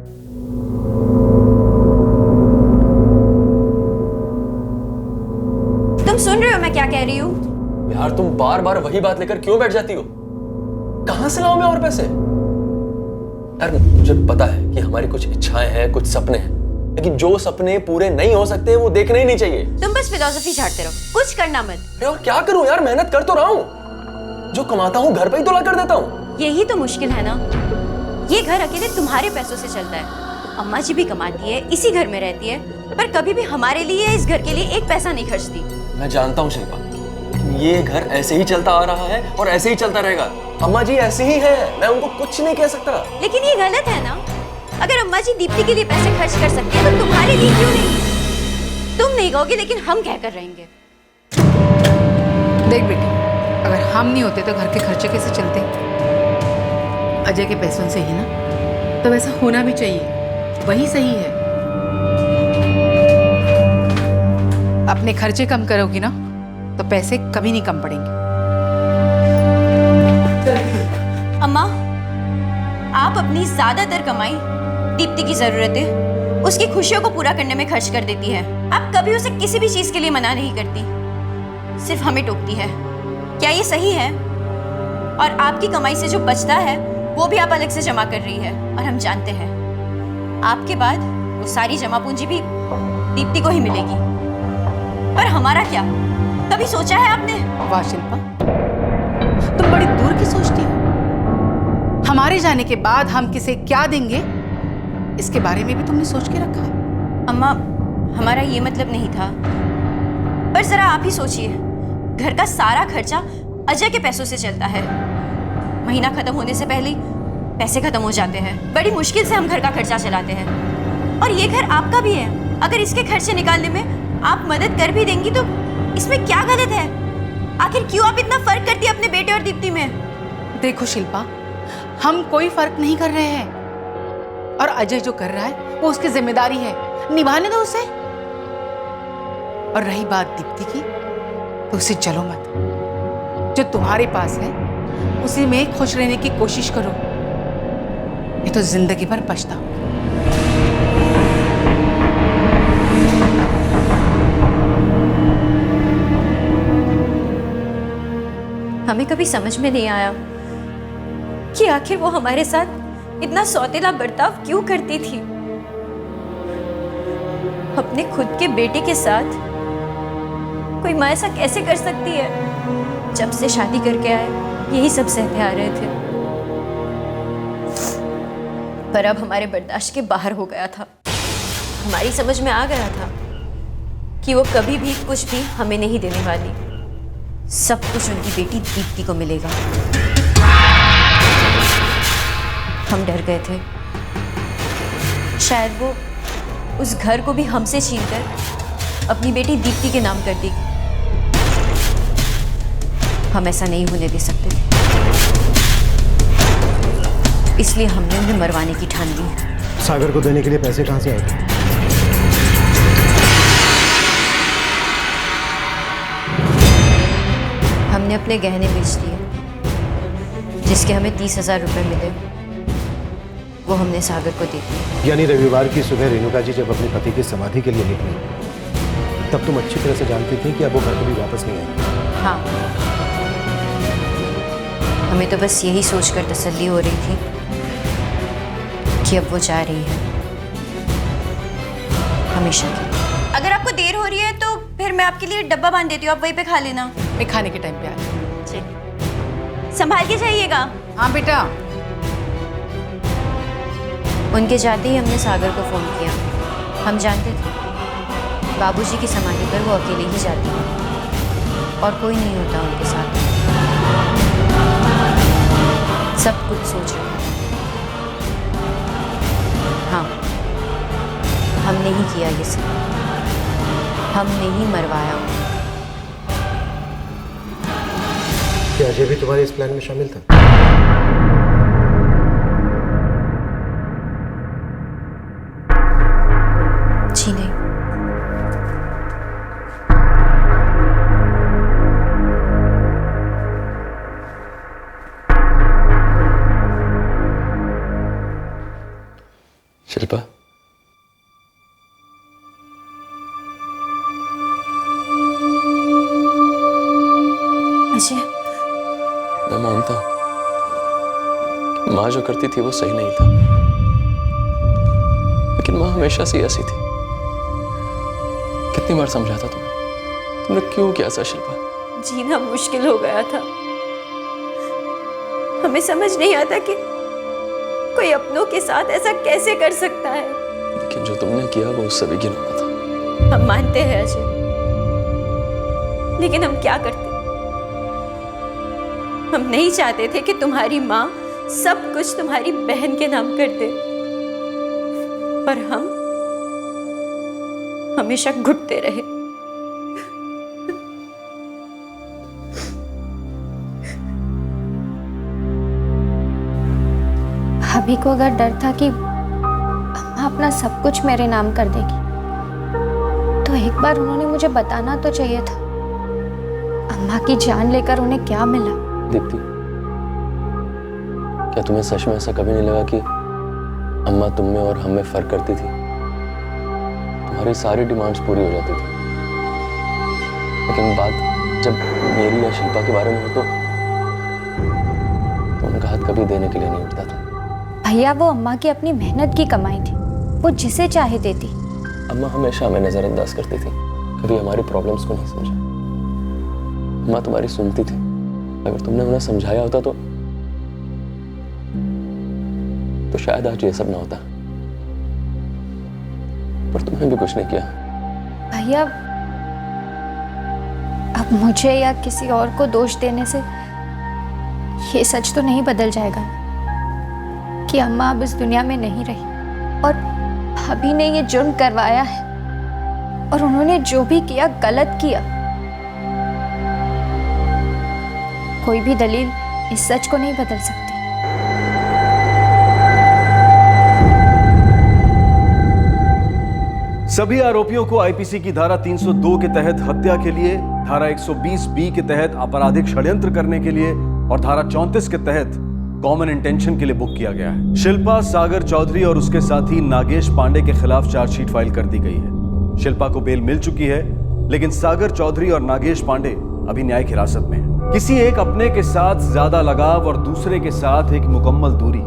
Speaker 4: तुम सुन रहे हो मैं क्या कह रही हूँ?
Speaker 16: यार तुम बार बार वही बात लेकर क्यों बैठ जाती हो? कहां से लाऊं मैं और पैसे? यार मुझे पता है कि हमारी कुछ इच्छाएं हैं, कुछ सपने हैं, लेकिन जो सपने पूरे नहीं हो सकते वो देखने ही नहीं चाहिए।
Speaker 4: तुम बस फिलॉसफी झाड़ते रहो, कुछ करना मत।
Speaker 16: अरे और क्या करूं यार, मेहनत कर तो रहा हूं, जो कमाता हूं घर पे ही तो ला कर देता हूं।
Speaker 4: यही तो मुश्किल है ना, ये घर अकेले तुम्हारे पैसों से चलता है। अम्मा जी भी कमाती है, इसी घर में रहती है, पर कभी भी हमारे लिए इस घर के लिए एक पैसा नहीं खर्चती।
Speaker 16: मैं जानता हूँ शिल्पा, ये घर ऐसे ही चलता आ रहा है और ऐसे ही चलता रहेगा। अम्मा जी ऐसी ही है, मैं उनको कुछ नहीं कह सकता।
Speaker 4: लेकिन ये गलत है ना, अगर अम्मा जी दीप्ति के लिए पैसे खर्च कर सकती है तो तुम्हारे लिए क्यों नहीं? तुम नहीं कहोगे लेकिन हम कह कर रहेंगे।
Speaker 18: देख बेटी, अगर हम नहीं होते तो घर के खर्चे कैसे चलते? अजय के पैसों से ही ना, तो वैसा होना भी चाहिए, वही सही है। अपने खर्चे कम करोगी ना तो पैसे कभी नहीं कम पड़ेंगे।
Speaker 4: अम्मा, आप अपनी ज्यादातर कमाई दीप्ति की जरूरतें, उसकी खुशियों को पूरा करने में खर्च कर देती है। आप कभी उसे किसी भी चीज के लिए मना नहीं करती, सिर्फ हमें टोकती है। क्या ये सही है? और आपकी कमाई से जो बचता है वो भी आप अलग से जमा कर रही है, और हम जानते हैं आपके बाद वो सारी जमा पूंजी भी दीप्ति को ही मिलेगी। पर हमारा क्या, कभी सोचा है आपने?
Speaker 18: वाह शिल्पा, तुम बड़ी दूर की सोचती हो। हमारे जाने के बाद हम किसे क्या देंगे इसके बारे में भी तुमने सोच के रखा है?
Speaker 4: अम्मा, हमारा ये मतलब नहीं था, पर जरा आप ही सोचिए, घर का सारा खर्चा अजय के पैसों से चलता है। महीना खत्म होने से पहले पैसे खत्म हो जाते हैं, बड़ी मुश्किल से हम घर का खर्चा चलाते हैं। और ये घर आपका भी है, अगर इसके खर्चे निकालने में आप मदद कर भी देंगी तो इसमें क्या गलत है? आखिर क्यों आप इतना फर्क करती है अपने बेटे और दीप्ति में?
Speaker 18: देखो शिल्पा, हम कोई फर्क नहीं कर रहे हैं, और अजय जो कर रहा है वो उसकी जिम्मेदारी है, निभाने दो उसे। और रही बात दीप्ति की, तो उसे चलो मत, जो तुम्हारे पास है उसी में खुश रहने की कोशिश करो, ये तो जिंदगी भर पछताओ।
Speaker 4: हमें कभी समझ में नहीं आया कि आखिर वो हमारे साथ इतना सौतेला बर्ताव क्यों करती थी। अपने खुद के बेटे के साथ कोई माँ ऐसा कैसे कर सकती है? जब से शादी करके आए यही सब सहते आ रहे थे, पर अब हमारे बर्दाश्त के बाहर हो गया था। हमारी समझ में आ गया था कि वो कभी भी कुछ भी हमें नहीं देने वाली, सब कुछ उनकी बेटी दीप्ति को मिलेगा। हम डर गए थे, शायद वो उस घर को भी हमसे छीनकर अपनी बेटी दीप्ति के नाम कर देगी। हम ऐसा नहीं होने दे सकते थे, इसलिए हमने उन्हें मरवाने की ठान ली।
Speaker 14: सागर को देने के लिए पैसे कहाँ से आए?
Speaker 4: हमने अपने गहने बेच दिए, जिसके हमें 30,000 रुपये मिले, वो हमने सागर को दे दिए।
Speaker 14: यानी रविवार की सुबह रेणुका जी जब अपने पति की समाधि के लिए निकली, तब तुम अच्छी तरह से जानती थी कि अब वो घर कभी वापस नहीं आएगी।
Speaker 4: हाँ, हमें तो बस यही सोचकर तसल्ली हो रही थी कि अब वो जा रही है हमेशा के लिए।
Speaker 20: अगर आपको देर हो रही है तो फिर मैं आपके लिए डब्बा बांध देती हूँ, आप वहीं पे खा लेना।
Speaker 18: मैं खाने के टाइम पे आ जाऊँ।
Speaker 20: संभाल के जाइएगा।
Speaker 18: हाँ बेटा।
Speaker 4: उनके जाते ही हमने सागर को फोन किया। हम जानते थे बाबूजी की समाधि पर वो अकेले ही जाती है और कोई नहीं होता उनके साथ। सब कुछ सोच रहे हैं। हाँ, हमने ही किया ये सब, हमने ही मरवाया उन्हें।
Speaker 14: क्या अजय भी तुम्हारे इस प्लान में शामिल था?
Speaker 4: जी नहीं।
Speaker 16: शिल्पा,
Speaker 4: अजय,
Speaker 16: मैं मानता हूं कि माँ जो करती थी वो सही नहीं था, लेकिन माँ हमेशा से ऐसी थी। कितनी बार समझाता तुम्हें, तुमने क्यों किया ऐसा शिल्पा?
Speaker 4: जीना मुश्किल हो गया था। हमें समझ नहीं आता कि कोई अपनों के साथ ऐसा कैसे कर सकता है।
Speaker 16: लेकिन जो तुमने किया वो उससे भी घिनौना था।
Speaker 4: हम मानते हैं अजय, लेकिन हम क्या करते? हम नहीं चाहते थे कि तुम्हारी माँ सब कुछ तुम्हारी बहन के नाम कर दे, पर हम हमेशा घुटते रहे।
Speaker 19: भाभी को अगर डर था कि अम्मा अपना सब कुछ मेरे नाम कर देगी, तो एक बार उन्होंने मुझे बताना तो चाहिए था। अम्मा की जान लेकर उन्हें क्या मिला?
Speaker 16: दीप्ति, क्या तुम्हें सच में ऐसा कभी नहीं लगा कि अम्मा तुम में और हम में फर्क करती थी? तुम्हारी सारी डिमांड्स पूरी हो जाती थी, लेकिन बात जब मेरी या शिल्पा के बारे में हो तो उनका हाथ कभी देने के लिए नहीं उठता था।
Speaker 19: भैया, वो अम्मा की अपनी मेहनत की कमाई थी, वो जिसे चाहे देती।
Speaker 16: अम्मा हमेशा हमें नजरअंदाज करती थी, कभी हमारी प्रॉब्लम्स को नहीं समझा। अम्मा तुम्हारी सुनती थी, अगर तुमने उन्हें समझाया होता तो शायद आज ये सब ना होता, पर तुमने भी कुछ नहीं किया।
Speaker 19: भैया, अब मुझे या किसी और को दोष देने से ये सच तो नहीं बदल जाएगा कि अम्मा अब इस दुनिया में नहीं रही और भाभी ने ये जुर्म करवाया है, और उन्होंने जो भी किया गलत किया। कोई भी दलील इस सच को नहीं बदल सकती।
Speaker 1: सभी आरोपियों को आईपीसी की धारा 302 के तहत हत्या के लिए, धारा 120 के तहत आपराधिक षड्यंत्र करने के लिए और धारा 34 के तहत कॉमन इंटेंशन के लिए बुक किया गया है। शिल्पा, सागर चौधरी और उसके साथी नागेश पांडे के खिलाफ चार्जशीट फाइल कर दी गई है। शिल्पा को बेल मिल चुकी है, लेकिन सागर चौधरी और नागेश पांडे अभी न्यायिक हिरासत में हैं। किसी एक अपने के साथ ज्यादा लगाव और दूसरे के साथ एक मुकम्मल दूरी,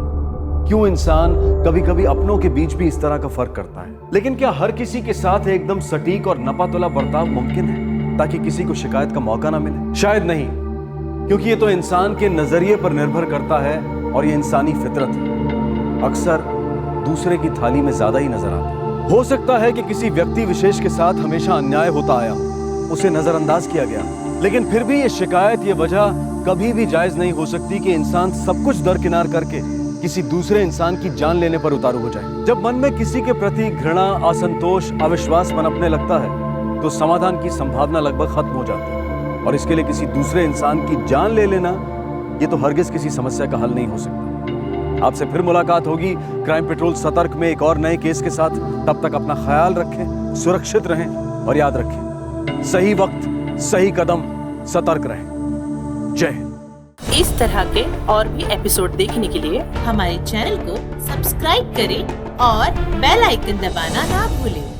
Speaker 1: क्यों इंसान कभी कभी अपनों के बीच भी इस तरह का फर्क करता है? लेकिन क्या हर किसी के साथ एकदम सटीक और नपातुला बर्ताव मुमकिन है ताकि किसी को शिकायत का मौका ना मिले? शायद नहीं, क्योंकि ये तो इंसान के नजरिए पर निर्भर करता है और ये इंसानी फितरत है। अक्सर दूसरे की थाली में ज्यादा ही नजर आता है। हो सकता है कि किसी व्यक्ति विशेष के साथ हमेशा अन्याय होता आया, उसे नजरअंदाज किया गया, लेकिन फिर भी ये शिकायत, ये वजह कभी भी जायज नहीं हो सकती कि इंसान सब कुछ दरकिनार करके किसी दूसरे इंसान की जान लेने पर उतारू हो जाए। जब मन में किसी के प्रति घृणा, असंतोष, अविश्वास पनपने लगता है तो समाधान की संभावना लगभग खत्म हो जाती है, और इसके लिए किसी दूसरे इंसान की जान ले लेना ये तो हरगिज किसी समस्या का हल नहीं हो सकता। आपसे फिर मुलाकात होगी क्राइम पेट्रोल सतर्क में एक और नए केस के साथ। तब तक अपना ख्याल रखें, सुरक्षित रहें और याद रखें, सही वक्त, सही कदम, सतर्क रहें। जय हिंद।
Speaker 21: इस तरह के और भी एपिसोड देखने के लिए हमारे चैनल को सब्सक्राइब करें और बेल आइकन दबाना ना भूलें।